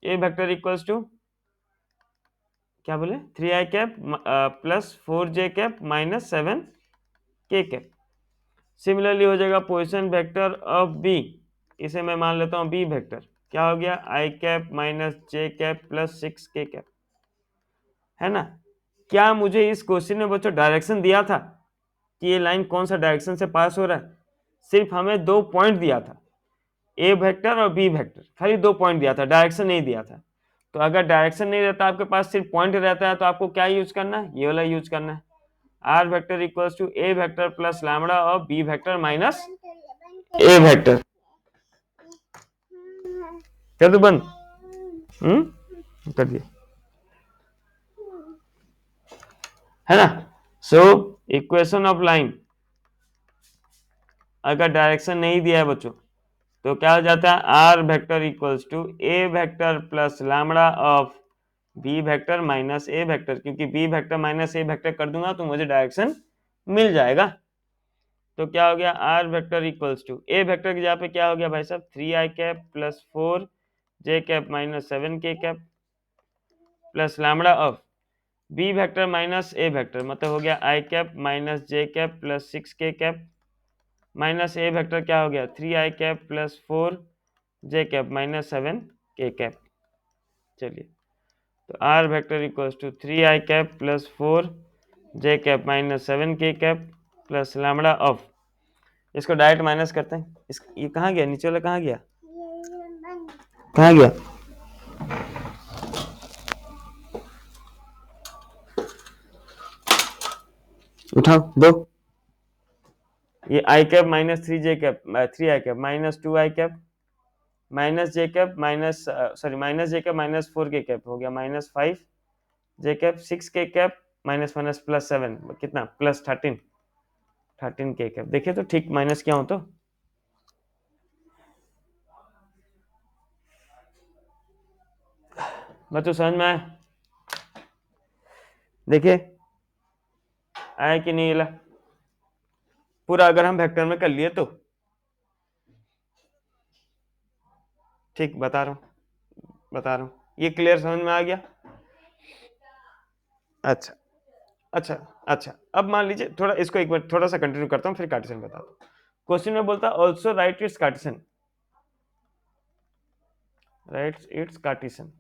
ए वेक्टर इक्वल्स टू क्या बोले, 3i cap plus 4j cap minus 7k cap. Similarly हो जाएगा पोजीशन वेक्टर ऑफ बी, इसे मैं मान लेता हूं बी वेक्टर, क्या हो गया, i cap minus j cap plus 6k cap, है ना। क्या मुझे इस क्वेश्चन में बच्चों डायरेक्शन दिया था कि ये लाइन कौन सा डायरेक्शन से पास हो रहा है, सिर्फ हमें दो पॉइंट दिया था, ए वेक्टर और बी वेक्टर, खाली दो पॉइंट दिया था, डायरेक्शन नहीं दिया था। तो अगर डायरेक्शन नहीं रहता, आपके पास सिर्फ पॉइंट रहता है, तो आपको क्या यूज करना है, ये वाला यूज करना है, R vector equals to A vector plus lambda और B vector minus A vector. कर दो बंद, कर दिया है ना। सो इक्वेशन ऑफ लाइन अगर डायरेक्शन नहीं दिया है बच्चों, तो क्या हो जाता है, R vector equals to A vector plus lambda of B vector minus A vector, क्योंकि B vector minus A vector कर दूंगा तो मुझे डायरेक्शन मिल जाएगा। तो क्या हो गया, R vector equals to A vector की जगह पे क्या हो गया भाई साहब, 3i cap plus 4j cap minus 7k cap plus lambda of B vector minus A vector, मतलब हो गया i cap minus j cap plus 6k cap minus A vector क्या हो गया, 3i cap plus 4j cap minus 7k cap. चलिए, तो R vector equals to 3i cap plus 4j cap minus 7k cap plus lambda of, इसको direct minus करते हैं, ये कहाँ गया, नीचे वाला कहाँ गया, कहाँ गया, उठाओ दो, ये i cap minus 3j cap 3i cap minus 2i cap minus j cap minus minus j cap minus 4k cap हो गया minus 5j cap 6k cap minus minus plus 7 कितना प्लस 13k कैप। देखिए तो ठीक minus क्या हो, तो बच्चों समझ में आया, देखिए आया कि नहीं, ला पूरा अगर हम वेक्टर में कर लिए तो ठीक बता रहा हूँ, ये क्लियर समझ में आ गया। अच्छा अच्छा अच्छा, अब मान लीजिए थोड़ा इसको एक बार थोड़ा सा कंटिन्यू करता हूँ, फिर कार्टेशियन बताता हूँ। क्वेश्चन में बोलता also right it's Cartesian, right it's Cartesian,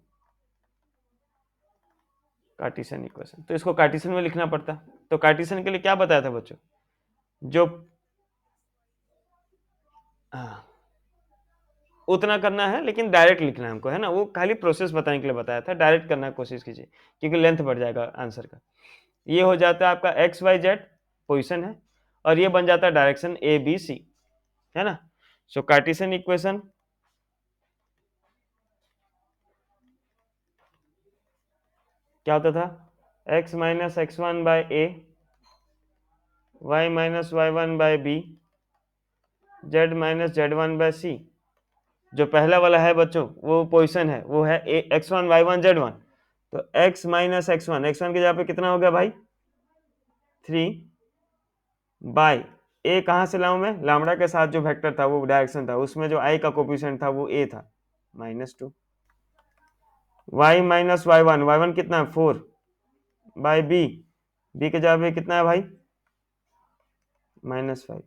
Cartesian equation, तो इसको कार्टेशियन में लिखना पड़ता। तो कार्टेशियन के लिए क्या बताया था बच्चों, जो उतना करना है लेकिन डायरेक्ट लिखना है हमको, है ना, वो खाली प्रोसेस बताने के लिए बताया था, डायरेक्ट करना है कोशिश कीजिए क्योंकि लेंथ बढ़ जाएगा आंसर का। ये हो जाता है आपका एक्स वाई जेड पोजिशन है, और ये बन जाता है डायरेक्शन ए बी सी, है ना। सो कार्टेशियन इक्वेशन क्या होता था, x minus x one by A, y minus Y one by B, z minus Z one by C. जो पहला वाला है बच्चों वो पोजीशन है, वो है X one Y one Z one, तो x माइनस एक्स वन की जगह पे कितना हो गया भाई 3 बाय ए, कहाँ से लाऊं मैं, लैम्बडा के साथ जो वेक्टर था वो डायरेक्शन था, उसमें जो i का कोफिशिएंट था वो a था -2, y माइनस वाई वन कितना है 4 बाय b, b के जगह पे कितना है भाई -5,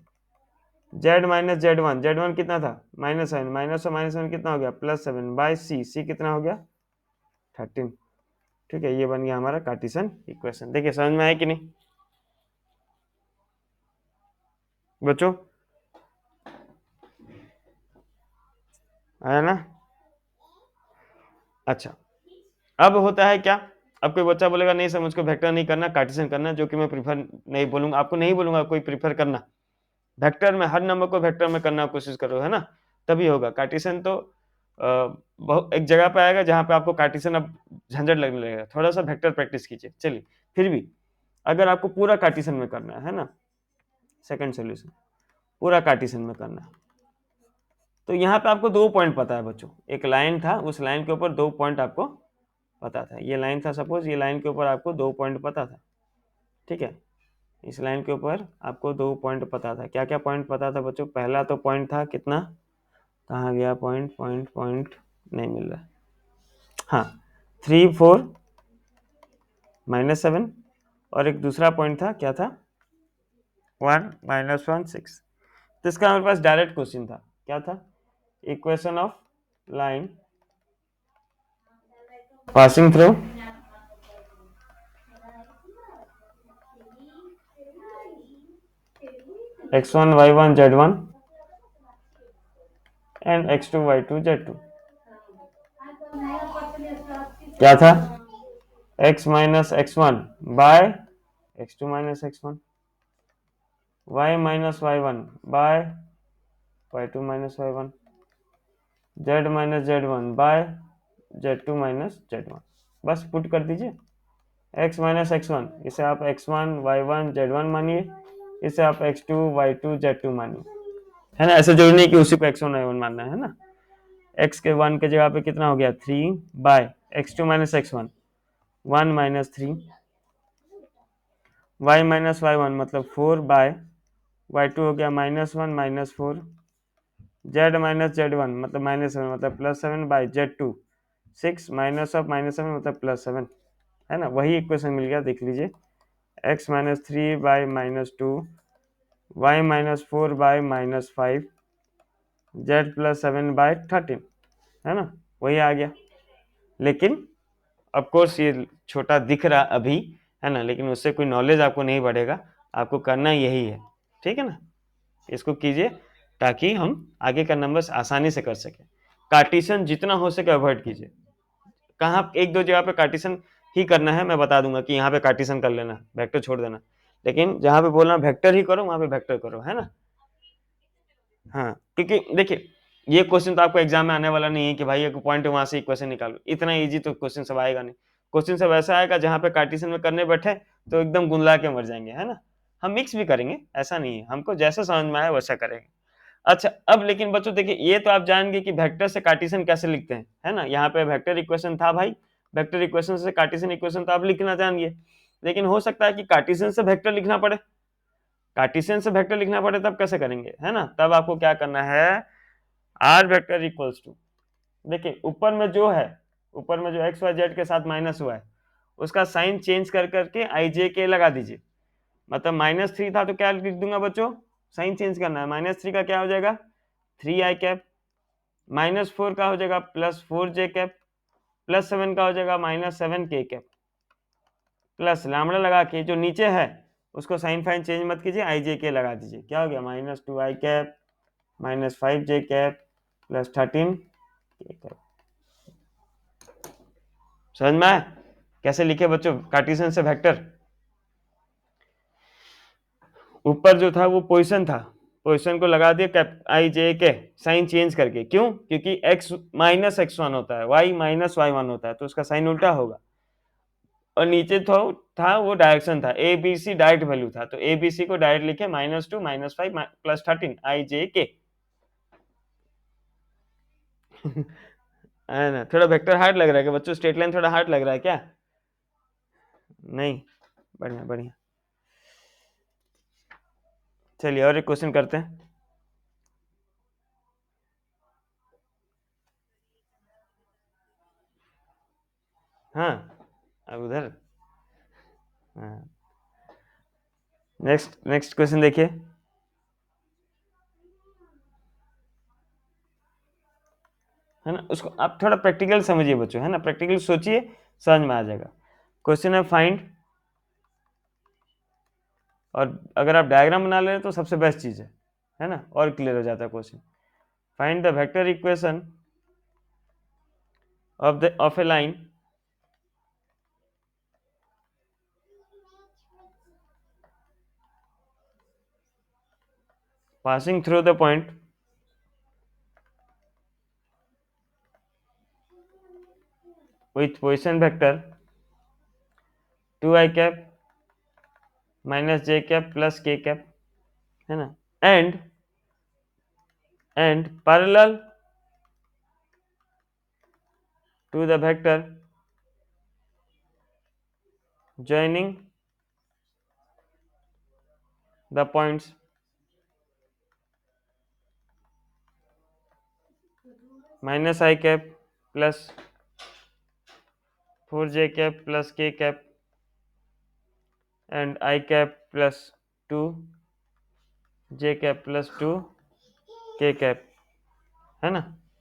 z माइनस जेड वन कितना था -7, -7 कितना हो गया +7 बाय c कितना हो गया 13। ठीक है, ये बन गया हमारा कार्टेशियन इक्वेशन। देखिए समझ में आया कि नहीं बच्चों, आया ना। अच्छा, अब होता है क्या, अब कोई बच्चा बोलेगा नहीं सर मुझको वेक्टर नहीं करना, कार्टेशियन करना, जो कि मैं प्रीफर नहीं बोलूंगा, आपको नहीं बोलूंगा कोई प्रीफर करना, वेक्टर में हर नंबर को वेक्टर में करना कोशिश करो, है ना, तभी होगा। कार्टेशियन तो बहुत एक जगह पे आएगा जहां पे आपको कार्टेशियन अब झंझट लगने लगेगा, थोड़ा सा वेक्टर प्रैक्टिस कीजिए। चलिए फिर भी अगर आपको पूरा कार्टेशियन में करना है ना, सेकंड सोल्यूशन पूरा कार्टेशियन में करना है, तो यहाँ पे आपको 2 पॉइंट पता है बच्चों, एक लाइन था, उस लाइन के ऊपर 2 पॉइंट आपको पता था, ये लाइन था सपोज, ये लाइन के ऊपर आपको 2 पॉइंट पता था, ठीक है, इस लाइन के ऊपर आपको 2 पॉइंट पता था। क्या क्या पॉइंट पता था बच्चों, पहला तो पॉइंट था कितना, कहाँ गया पॉइंट, पॉइंट नहीं मिल रहा, हाँ 3 4 -7, और एक दूसरा पॉइंट था क्या था 1 -1 6। तो इसका हमारे पास डायरेक्ट क्वेश्चन था, क्या था, equation of line passing through x1 y1 z1 and x2 y2 z2। क्या था, x minus x one by X two minus x one, Y minus Y one by Y two minus Y one, Z minus Z one by Z two minus Z one. बस put कर दीजिए x minus x one, इसे आप X one Y one Z one मानिए, इसे आप X two Y two Z two मानिए, है ना। ऐसा जरूरी नहीं कि उसी को एक्स वन वाई वन मानना है ना। x के वन के जगह पे कितना हो गया, 3 by X two minus x one, 1 minus 3, Y minus Y one मतलब 4 बाय वाई टू हो गया -1 -4, जेड माइनस जेड वन मतलब -7 मतलब +7 बाय जेड टू 6 -7 मतलब +7, है ना। वही इक्वेशन मिल गया, देख लीजिए, x minus 3 by -2, Y minus 4 by -5, Z +7 by 13, है ना, वही आ गया। लेकिन ऑफ कोर्स ये छोटा दिख रहा अभी, है ना, लेकिन उससे कोई नॉलेज आपको नहीं बढ़ेगा, आपको करना यही है, ठीक है ना। इसको कीजिए ताकि हम आगे का नंबर्स आसानी से कर सकें। कार्टिशन जितना हो सके अवॉइड कीजिए। कहाँ एक दो जगह पे कार्टिशन ही करना है, मैं बता दूंगा कि यहाँ पे कार्टिशन कर लेना, वेक्टर छोड़ देना, लेकिन जहाँ पे बोलना वेक्टर ही करो वहां पे वेक्टर करो, है ना। हाँ, क्योंकि देखिए ये क्वेश्चन तो आपको एग्जाम में आने वाला नहीं है कि भाई एक पॉइंट वहां से इक्वेशन निकालो, इतना इजी तो क्वेश्चन सब आएगा नहीं। क्वेश्चन सब ऐसा आएगा जहाँ पे कार्टिशन में करने बैठे तो एकदम गुंदला के मर जाएंगे, है ना। हम मिक्स भी करेंगे, ऐसा नहीं है, हमको जैसा समझ में आए वैसा करेंगे। अच्छा, अब लेकिन बच्चों देखिए, ये तो आप जान गए कि वेक्टर से कार्टिशन कैसे लिखते हैं, है ना। यहाँ पे वेक्टर इक्वेशन था भाई, वेक्टर इक्वेशन से कार्टिशन इक्वेशन तो आप लिखना जान गए, लेकिन हो सकता है कि कार्टिशन से वेक्टर लिखना पड़े, कार्टिशियन से वेक्टर लिखना पड़े, तब कैसे करेंगे, है ना। तब आपको क्या करना है, आर वेक्टर इक्वल्स टू, देखिए ऊपर में जो है, ऊपर में जो एक्स वाई जेड के साथ माइनस हुआ है उसका साइन चेंज कर करके आई जे के लगा दीजिए। मतलब -3 था तो क्या लिख दूंगा बच्चों, साइन चेंज करना है, -3 का क्या हो जाएगा 3i कैप, -4 का हो जाएगा +4j कैप, +7 का हो जाएगा -7k कैप, प्लस लैम्बडा लगा के जो नीचे है उसको साइन फाइन चेंज मत कीजिए, आई जे के लगा दीजिए, क्या हो गया -2i cap -5j cap +13 k cap. समझ में आया कैसे लिखे बच्चों कार्टिशियन से वेक्टर। ऊपर जो था वो पोजीशन था, पोजीशन को लगा दिया कैप आई जे के साइन चेंज करके, क्यों, क्योंकि x -x1 होता है, y -y1 होता है, तो उसका साइन उल्टा होगा। और नीचे था वो डायरेक्शन था, A B C direct value था, तो ए बी सी को डायरेक्ट लिखे -2 -5 +13 आई जे के, है ना। थोड़ा वेक्टर हार्ड लग रहा है क्या बच्चों, स्ट्रेट लाइन थोड़ा हार्ड लग रहा है क्या, नहीं, बढ़िया बढ़िया। चलिए और एक क्वेश्चन करते हैं। हाँ, अब उधर, हाँ, नेक्स्ट नेक्स्ट क्वेश्चन देखिए, है ना। उसको आप थोड़ा प्रैक्टिकल समझिए बच्चों, है ना, प्रैक्टिकल सोचिए, समझ में आ जाएगा। क्वेश्चन है फाइंड, और अगर आप डायग्राम बना ले तो सबसे बेस्ट चीज है ना, और क्लियर हो जाता है question. Find the vector equation of A line passing through the point with position vector 2i cap -j cap +k cap, है ना, and parallel to the vector joining the points -i cap +4j cap +k cap and i cap +2j cap +2k cap, है ना।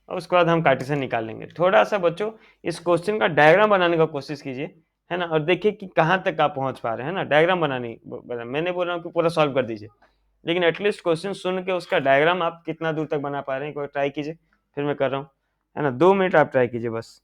और उसके बाद हम Cartesian निकाल लेंगे। थोड़ा सा बच्चों इस क्वेश्चन का डायग्राम बनाने का कोशिश कीजिए, है ना, और देखिए कि कहाँ तक आप पहुंच पा रहे हैं, ना। डायग्राम बनाने, मैंने बोल रहा हूँ कि पूरा सॉल्व कर दीजिए, लेकिन एटलीस्ट क्वेश्चन सुन के उसका डायग्राम आप कितना दूर तक बना पा रहे हैं एक बार ट्राई कीजिए, फिर मैं कर रहा हूँ, है ना। 2 मिनट आप ट्राई कीजिए बस।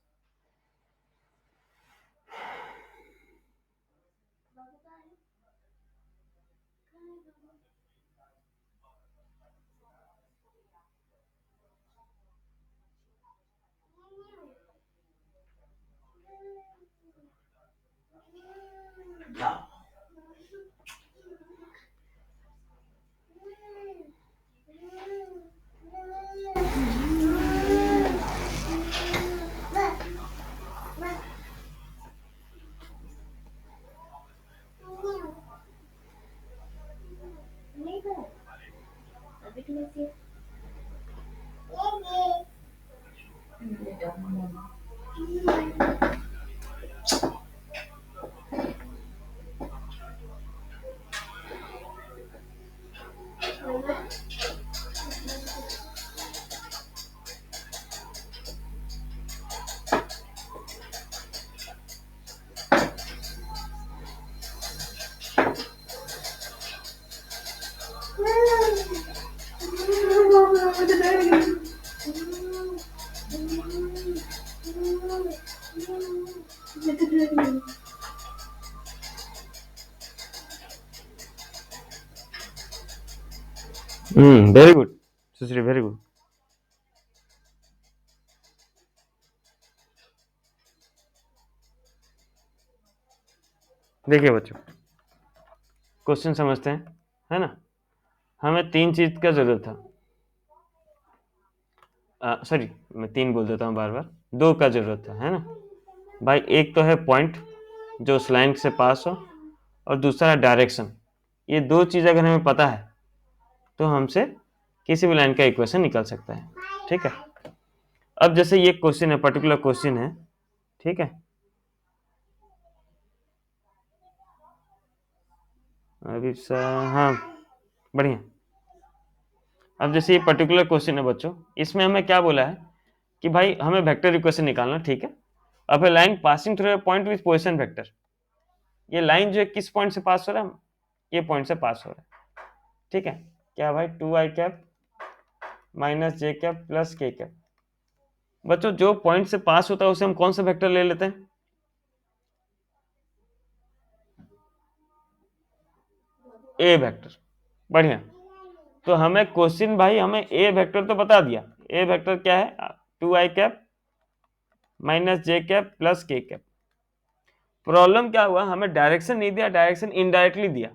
वेरी गुड सुश्री, वेरी गुड। देखिए बच्चों, क्वेश्चन समझते हैं, है ना। हमें 3 चीज का जरूरत था, सॉरी मैं 3 बोल देता हूँ बार बार, 2 का जरूरत था, है ना भाई। एक तो है पॉइंट जो उस लाइन से पास हो, और दूसरा है डायरेक्शन। ये 2 चीज अगर हमें पता है तो हमसे किसी भी लाइन का इक्वेशन निकल सकता है, ठीक है। अब जैसे ये क्वेश्चन है, पर्टिकुलर क्वेश्चन है, ठीक है। अभी हाँ, बढ़िया। अब जैसे ये पर्टिकुलर क्वेश्चन है बच्चों, इसमें हमें क्या बोला है कि भाई हमें वेक्टर इक्वेशन निकालना, ठीक है। अब है line passing through a point with position vector. ये लाइन जो है किस पॉइंट से पास हो रहा है? ये पॉइंट से पास हो रहा है, ठीक है। क्या भाई, 2i cap minus J cap plus के कैप। बच्चों जो पॉइंट से पास होता है उसे हम कौन सा वेक्टर ले लेते हैं? ए वेक्टर। बढ़िया। तो हमें क्वेश्चन भाई हमें ए वेक्टर तो बता दिया। ए वेक्टर क्या है? 2i cap minus J cap plus के कैप। प्रॉब्लम क्या हुआ, हमें डायरेक्शन नहीं दिया, डायरेक्शन इनडायरेक्टली दिया।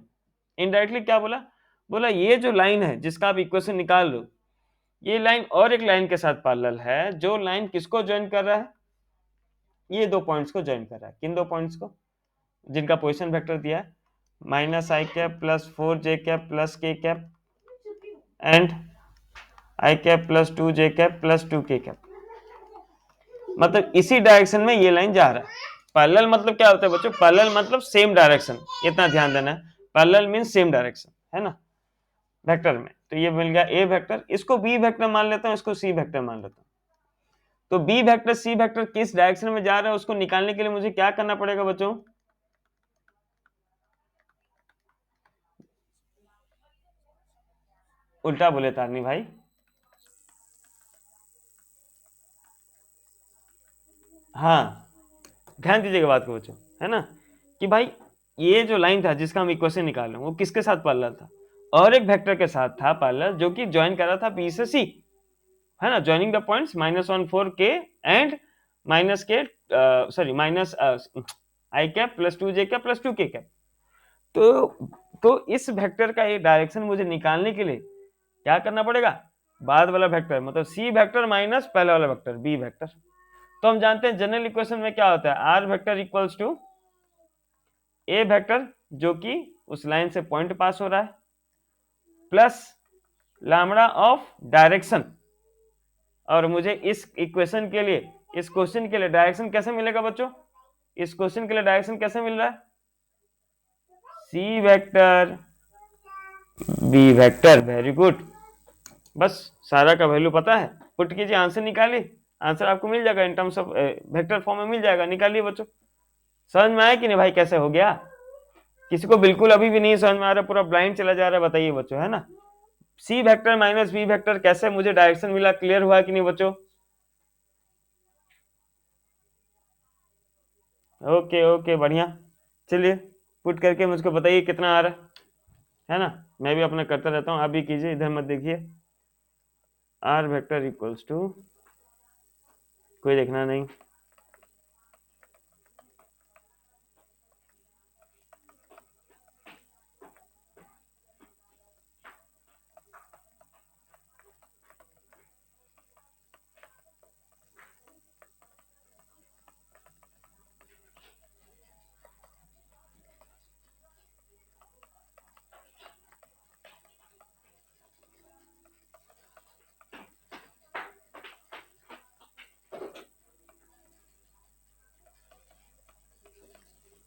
इनडायरेक्टली क्या बोला? बोला ये जो लाइन है जिसका आप इक्वेशन निकाल लो, ये लाइन और एक लाइन के साथ पैरेलल है, जो लाइन किसको ज्वाइन कर रहा है? ये 2 पॉइंट्स को ज्वाइन कर रहा है। किन 2 पॉइंट्स को? जिनका पोजीशन वेक्टर दिया है, माइनस आई कैप प्लस 4 जे कैप प्लस के cap and I cap plus 2 J cap plus 2 के कैप। मतलब इसी डायरेक्शन में ये लाइन जा रहा है। पैरेलल मतलब क्या होता है बच्चों? पैरेलल मतलब सेम डायरेक्शन, इतना ध्यान देना है। पैरेलल मींस सेम डायरेक्शन, है ना, वेक्टर में। तो ये मिल गया ए वेक्टर, इसको बी वेक्टर मान लेता हूं, इसको सी वेक्टर मान लेता हूं। तो बी वेक्टर सी वेक्टर किस डायरेक्शन में जा रहा है उसको निकालने के लिए मुझे क्या करना पड़ेगा बच्चों? उल्टा बोले तारनी भाई। हाँ, ध्यान दीजिएगा बात को बच्चों, है ना, कि भाई ये जो लाइन था जिसका हम इक्वेशन निकाल रहे हैं वो किसके साथ पैरेलल था? और एक वेक्टर के साथ था पैरेलल, जो कि ज्वाइन कर रहा था बी से सी, है ना, ज्वाइनिंग द पॉइंट्स -1 4 के एंड माइनस के सॉरी माइनस आई कैप प्लस 2 जे कैप प्लस 2 के कैप। तो इस वेक्टर का ये डायरेक्शन मुझे निकालने के लिए क्या करना पड़ेगा? बाद वाला वेक्टर मतलब सी वेक्टर माइनस पहले वाला वेक्टर बी वेक्टर। तो हम जानते हैं जनरल इक्वेशन में क्या होता है, R vector equals to A vector जो कि उस लाइन से पॉइंट पास हो रहा है, प्लस लैम्बडा ऑफ डायरेक्शन। और मुझे इस इक्वेशन के लिए, इस क्वेश्चन के लिए डायरेक्शन कैसे मिलेगा बच्चों? इस क्वेश्चन के लिए डायरेक्शन कैसे मिल रहा है? C vector B vector. Very good. बस सारा का वैल्यू पता है, पुट कीजिए, आंसर निकालिए। आंसर आपको मिल जाएगा in terms of vector form में मिल जाएगा, निकालिए बच्चों। समझ में आया कि नहीं भाई कैसे हो गया? किसी को बिल्कुल अभी भी नहीं समझ में आ रहा, पूरा ब्लाइंड चला जा रहा है? बताइए बच्चों, है ना। C vector minus B vector कैसे मुझे डायरेक्शन मिला, क्लियर हुआ कि नहीं बच्चों? ओके ओके, बढ़िया। चलिए पुट करके मुझको बताइए कितना आ रहा है ना। मैं भी अपना करता रहता हूँ, आप भी कीजिए, इधर मत देखिए। आर वेक्टर इक्वल्स टू, कोई देखना नहीं,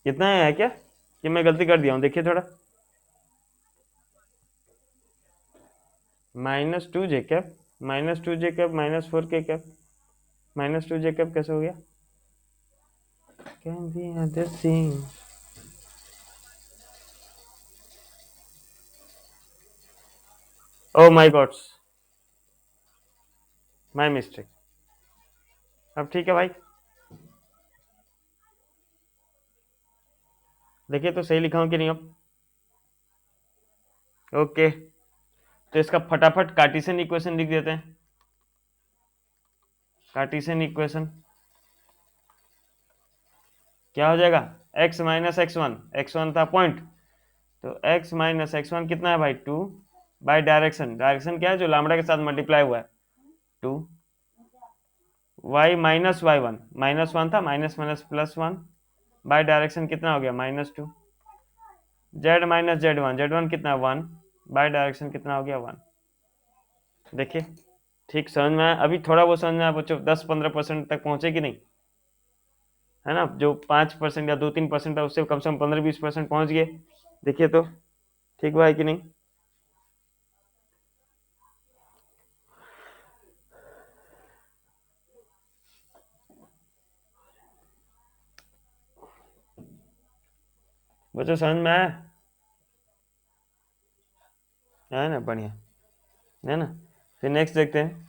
कितना है क्या कि मैं गलती कर दिया हूँ? देखिए थोड़ा, -2 जे कैप, -2 जे कैप -4 के कैप, -2 जे कैप कैसे हो गया? Can be other thing. Oh my God's, my mistake. अब ठीक है भाई, देखिए तो सही लिखा हूँ कि नहीं अब? ओके, तो इसका फटाफट कार्टेशियन इक्वेशन लिख देते हैं। कार्टेशियन इक्वेशन क्या हो जाएगा? x माइनस x1, x1 था पॉइंट, तो x माइनस x1 कितना है भाई? 2 बाय डायरेक्शन, डायरेक्शन क्या है? जो लैम्बडा के साथ मल्टीप्लाई हुआ है, 2 y माइनस y1, -1 था, माइनस माइनस +1 बाय डायरेक्शन कितना हो गया? -2 z माइनस z1, z1 कितना? 1 बाय डायरेक्शन कितना हो गया? 1। देखिए ठीक समझ में आया? अभी थोड़ा वो समझ में आया बच्चों, 10-15% तक पहुंचे कि नहीं, है ना? जो 5% या 2-3% है उससे कम से कम 15-20% पहुंच गए। देखिए तो ठीक हुआ है कि नहीं? बच्चों समझ में आया? है ना? बढ़िया है ना? फिर नेक्स्ट देखते हैं।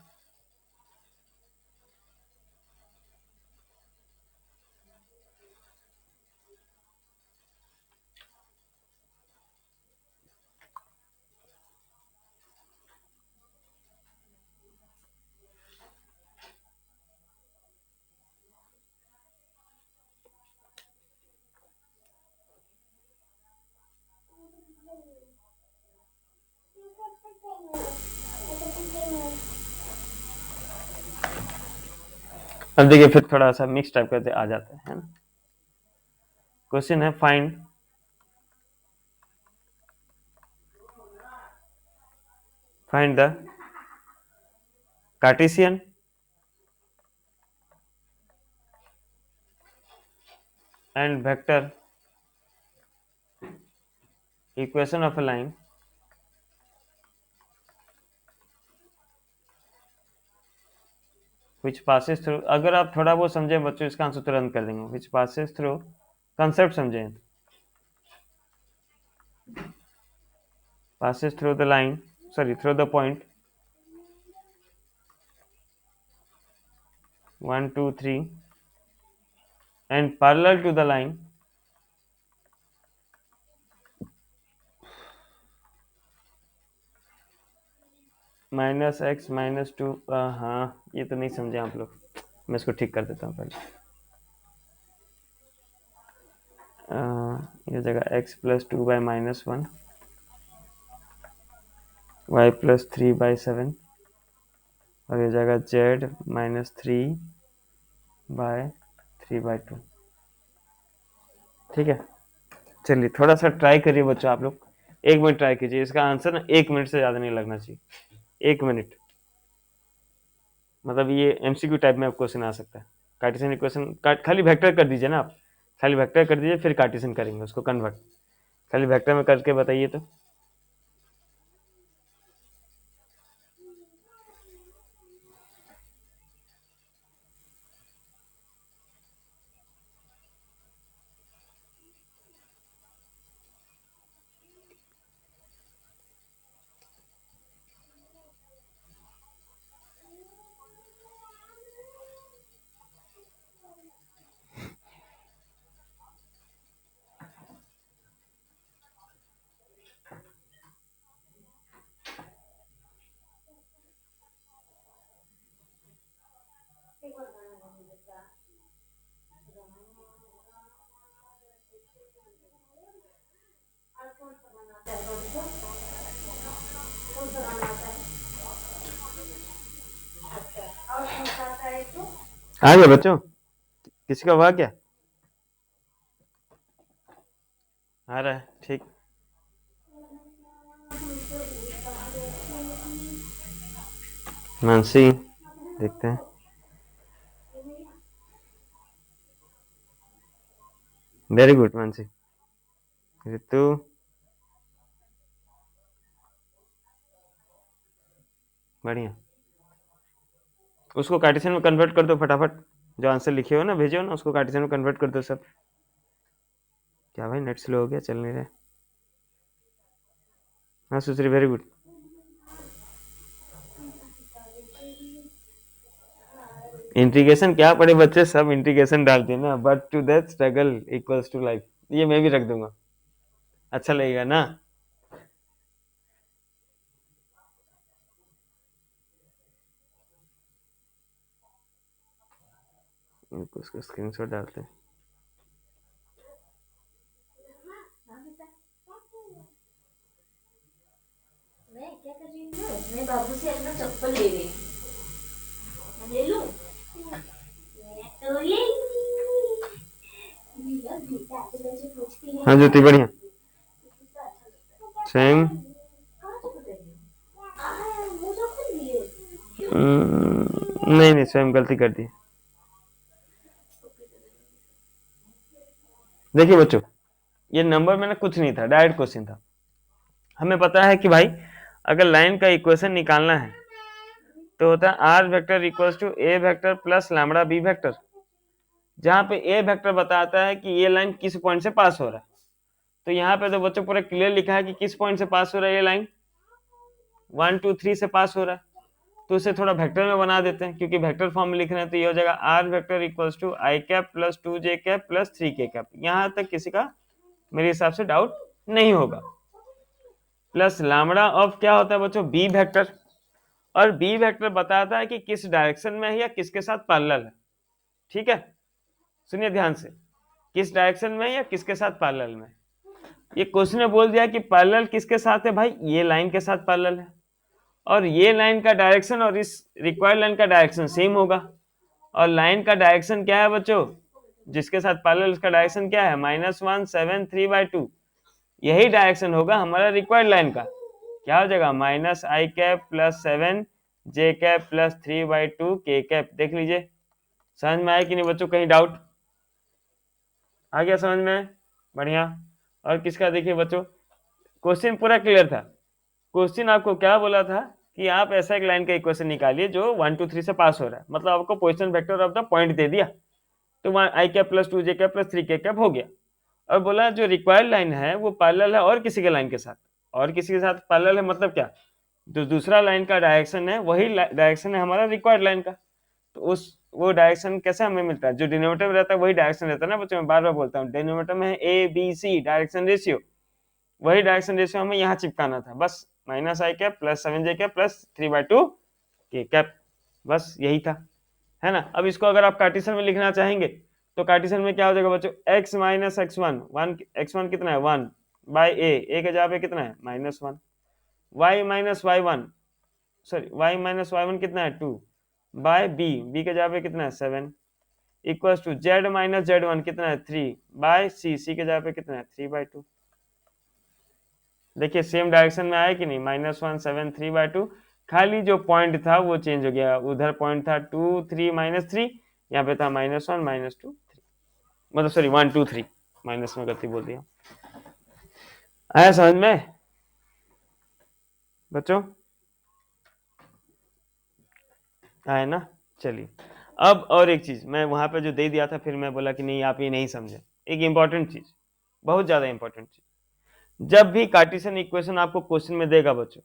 अब देखिए फिर थोड़ा सा मिक्स टाइप का आ जाता है ना? क्वेश्चन है find the Cartesian and vector equation of a line which passes through, अगर आप थोड़ा वो समझे बच्चों इसका आंसर तुरंत कर देंगे। which passes through, कंसेप्ट समझे, passes through the line, sorry through the point 1 2 3 and parallel to the line -x -2। हाँ ये तो नहीं समझे आप लोग, मैं इसको ठीक कर देता हूँ पहले। ये जगह x+2/-1, y+3/7 और ये जगह z-3/3/2। ठीक है, चलिए थोड़ा सा ट्राई करिए बच्चों आप लोग, 1 मिनट ट्राई कीजिए, इसका आंसर ना 1 मिनट से ज़्यादा नहीं लगना चाहिए। 1 मिनट, मतलब ये एमसीक्यू टाइप में क्वेश्चन आ सकता है। कार्टेशियन इक्वेशन खाली वेक्टर कर दीजिए ना आप, खाली वेक्टर कर दीजिए, फिर कार्टेशियन करेंगे उसको कन्वर्ट। खाली वेक्टर में करके बताइए तो। आ गया बच्चों? किसी का हुआ क्या? आ रहा है, ठीक। मानसी देखते हैं। Very good Mansi. ऋतु, बढ़िया। उसको कार्टेशियन में कन्वर्ट कर दो फटाफट, जो आंसर लिखे हो ना भेजे हो ना उसको कार्टेशियन में कन्वर्ट कर दो सब। क्या भाई नेट स्लो हो गया, चल नहीं रहा। हाँ सुश्री वेरी गुड। इंटीग्रेशन क्या पढ़े बच्चे, सब इंटीग्रेशन डालते हैं ना, but to that struggle equals to life, ये मैं भी रख दूंगा, अच्छा लगेगा ना। उसको स्क्रीनशॉट डालते हैं। मैं क्या कर रही हूँ, मैं बाबू से अपना चप्पल ले रही हूँ, ले लूं? तो ले हाँ ज्योति बढ़िया, सेम। नहीं नहीं स्वयं गलती कर दी। देखिए बच्चों, ये नंबर में ना कुछ नहीं था, डायरेक्ट क्वेश्चन था। हमें पता है कि भाई अगर लाइन का इक्वेशन निकालना है तो होता है R vector equals to A vector plus lambda B vector, जहां पे ए वेक्टर बताता है कि ये लाइन किस पॉइंट से पास हो रहा है। तो यहाँ पे तो बच्चों पूरा क्लियर लिखा है कि किस पॉइंट से पास हो रहा है ये लाइन, 1 2 3 से पास हो रहा है। तो उसे थोड़ा वेक्टर में बना देते हैं, क्योंकि वेक्टर फॉर्म में लिख रहे हैं, तो ये हो जाएगा R vector equals to I cap plus 2 J cap plus 3 के कैप। यहाँ तक किसी का मेरे हिसाब से डाउट नहीं होगा। प्लस लैम्बडा ऑफ क्या होता है बच्चों, बी वेक्टर, और बी वेक्टर बताता है कि किस डायरेक्शन में है या किसके साथ पैरेलल है। ठीक है, सुनिए ध्यान से, किस डायरेक्शन में या किसके साथ पैरेलल में। ये क्वेश्चन ने बोल दिया कि पैरेलल किसके साथ है भाई, ये लाइन के साथ पैरेलल है, और ये लाइन का डायरेक्शन और इस रिक्वायर्ड लाइन का डायरेक्शन सेम होगा। और लाइन का डायरेक्शन क्या है बच्चों, जिसके साथ पैरेलल उसका डायरेक्शन क्या है, -1 7 3/2। यही डायरेक्शन होगा हमारा रिक्वायर्ड लाइन का, क्या हो जाएगा -i cap plus 7 j cap plus 3/2 k cap. देख लीजिए समझ में आया कि नहीं बच्चों, कहीं डाउट आ गया समझ में, बढ़िया। और किसका देखिए बच्चों, क्वेश्चन पूरा क्लियर था। क्वेश्चन आपको क्या बोला था कि आप ऐसा एक लाइन का इक्वेशन निकालिए जो 1 2 3 से पास हो रहा है, मतलब आपको position vector of the point दे दिया, तो वहां i cap plus 2 J cap plus 3 के कैप हो गया। और बोला जो रिक्वायर्ड लाइन है वो पैरेलल है और किसी के लाइन के साथ, और किसी के साथ पैरेलल है मतलब क्या, जो दूसरा लाइन का डायरेक्शन है वही डायरेक्शन है हमारा रिक्वायर्ड लाइन का। तो उस वो डायरेक्शन कैसे हमें मिलता है, जो डिनोमिनेटर में रहता है वही डायरेक्शन रहता है ना बच्चों, मैं बार बार बोलता हूँ, डिनोमिनेटर में है A B C direction ratio, वही डायरेक्शन रेशियो हमें यहाँ चिपकाना था बस, -i cap plus 7j cap plus 3/2 K cap, बस यही था, है ना। अब इसको अगर आप कार्टेशियन में लिखना चाहेंगे तो कार्टेशियन में क्या हो जाएगा बच्चों, x माइनस x1, x1 कितना है 1 बाय ए के जगह पे कितना है -1, y minus y1, sorry y minus y1 कितना है 2 बाय बी के जगह पे कितना है 7, equals to z minus z1 कितना है 3 बाय सी के जगह पे कितना है 3/2। देखिए सेम डायरेक्शन में आया कि नहीं, -1 7 3/2, खाली जो पॉइंट था वो चेंज हो गया, उधर पॉइंट था 2 3 -3, यहाँ पे था -1 -2 3, मतलब सॉरी 1 2 3, माइनस में गलती बोल दिया। आया समझ में बच्चों, आया ना। चलिए अब और एक चीज मैं वहां पे जो दे दिया था, फिर मैं बोला कि नहीं आप ये नहीं समझे, एक इंपॉर्टेंट चीज, बहुत ज्यादा इंपॉर्टेंट चीज, जब भी कार्टेशियन इक्वेशन आपको क्वेश्चन में देगा बच्चों,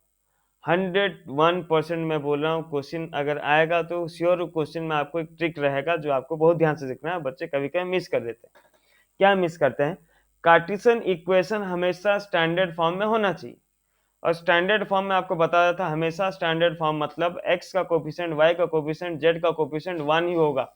101% मैं बोल रहा हूँ, क्वेश्चन अगर आएगा तो श्योर क्वेश्चन में आपको एक ट्रिक रहेगा जो आपको बहुत ध्यान से देखना है। बच्चे कभी कभी मिस कर देते हैं, क्या मिस करते हैं, कार्टेशियन इक्वेशन हमेशा स्टैंडर्ड फॉर्म में होना चाहिए, और स्टैंडर्ड फॉर्म में आपको बताया था हमेशा स्टैंडर्ड फॉर्म मतलब x का कोफिशिएंट, y का कोफिशिएंट, z का कोफिशिएंट 1 ही होगा।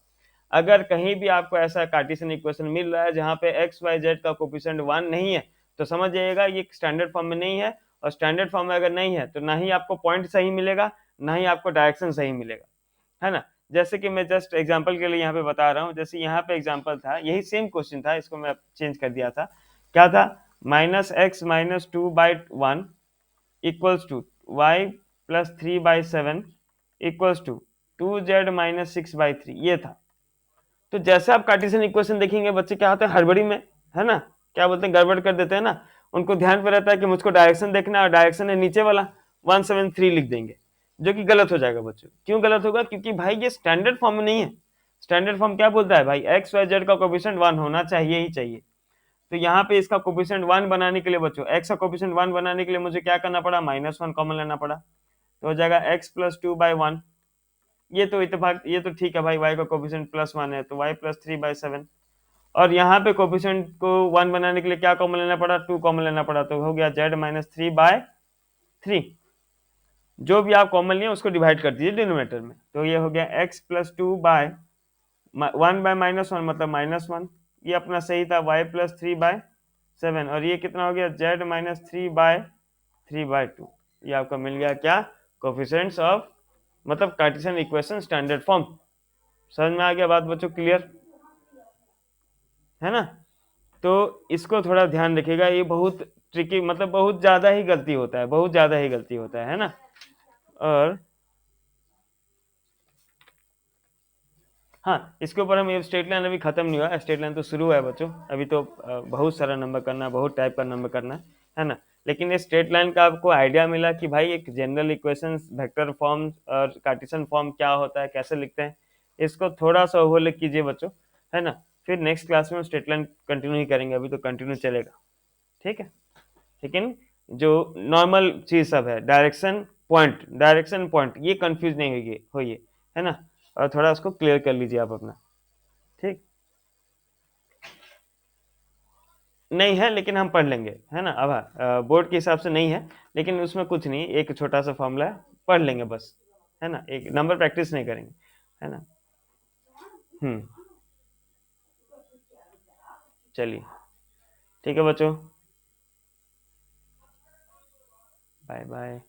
अगर कहीं भी आपको ऐसा कार्टेशियन इक्वेशन मिल रहा है जहां पे x y z का कोफिशिएंट 1 नहीं है, तो समझ जाइएगा ये स्टैंडर्ड फॉर्म में नहीं है, और स्टैंडर्ड फॉर्म में अगर नहीं है तो ना ही आपको पॉइंट सही मिलेगा, ना ही आपको डायरेक्शन सही मिलेगा, है ना। जैसे कि मैं जस्ट एग्जांपल के लिए यहाँ पे बता रहा हूँ, जैसे यहाँ पे एग्जांपल था, यही सेम क्वेश्चन था, इसको मैं चेंज कर दिया था, क्या था, -x - 2/1 equals to y plus 3/7 equals to 2z - 6/3, ये था। तो जैसे आप कार्टेशियन इक्वेशन देखेंगे बच्चे क्या होता है हड़बड़ी में, है ना, क्या बोलते हैं, गड़बड़ कर देते हैं ना, उनको ध्यान पे रहता है कि मुझको डायरेक्शन देखना है और डायरेक्शन है नीचे वाला 173 लिख देंगे, जो कि गलत हो जाएगा बच्चों। क्यों गलत होगा? क्योंकि भाई ये स्टैंडर्ड फॉर्म में नहीं है। स्टैंडर्ड फॉर्म क्या बोलता है भाई, एक्स वाई जेड का कोफिशिएंट 1 होना चाहिए ही चाहिए। तो यहाँ पे इसका कोफिशिएंट 1 बनाने के लिए बच्चों, एक्स का कोफिशिएंट 1 बनाने के लिए मुझे क्या करना पड़ा, -1 कॉमन लेना पड़ा, तो हो जाएगा x + 2/1। ये तो इत्तेफाक, ये तो ठीक है भाई, y का कोफिशिएंट +1 है तो y + 3/7। और यहाँ पे कोफिशिएंट को 1 बनाने के लिए क्या कॉमन लेना पड़ा, 2 कॉमन लेना पड़ा, तो हो गया z - 3/3। जो भी आप कॉमन लिए उसको डिवाइड कर दीजिए डिनोमिनेटर में, तो ये हो गया x + 2/1/-1 मतलब -1। ये अपना सही था, y + 3/7, और ये कितना हो गया, z - 3/3/2। ये आपका मिल गया क्या, कोफिशिएंट्स ऑफ, मतलब कार्टेशियन इक्वेशन स्टैंडर्ड फॉर्म। समझ में आ गया बात बच्चों, क्लियर है ना? तो इसको थोड़ा ध्यान रखिएगा, ये बहुत ट्रिकी, मतलब बहुत ज्यादा ही गलती होता है, बहुत ज्यादा ही गलती होता है ना। और हाँ, इसके ऊपर हम, ये स्ट्रेट लाइन अभी खत्म नहीं हुआ, स्ट्रेट लाइन तो शुरू है बच्चों, अभी तो बहुत सारा नंबर करना है, बहुत टाइप का नंबर करना है ना। लेकिन ये स्ट्रेट लाइन का आपको आइडिया मिला कि भाई एक जनरल इक्वेशंस, वेक्टर फॉर्म और कार्टेशियन फॉर्म क्या होता है, कैसे लिखते हैं, इसको थोड़ा सा ओवरलैप कीजिए बच्चों, है ना। फिर नेक्स्ट क्लास में स्ट्रेट लाइन कंटिन्यू ही करेंगे, अभी तो कंटिन्यू चलेगा, ठीक है। लेकिन जो नॉर्मल चीज सब है, डायरेक्शन पॉइंट, डायरेक्शन पॉइंट, ये कंफ्यूज नहीं होइए, है ना। और थोड़ा उसको क्लियर कर लीजिए आप अपना, ठीक। नहीं है लेकिन हम पढ़ लेंगे, है ना। अब बोर्ड के हिसाब से नहीं है, लेकिन उसमें कुछ नहीं, एक छोटा सा फॉर्मूला है, पढ़ लेंगे बस, है ना, एक नंबर प्रैक्टिस नहीं करेंगे, है ना। हम्म, चलिए, ठीक है बच्चों, बाय बाय।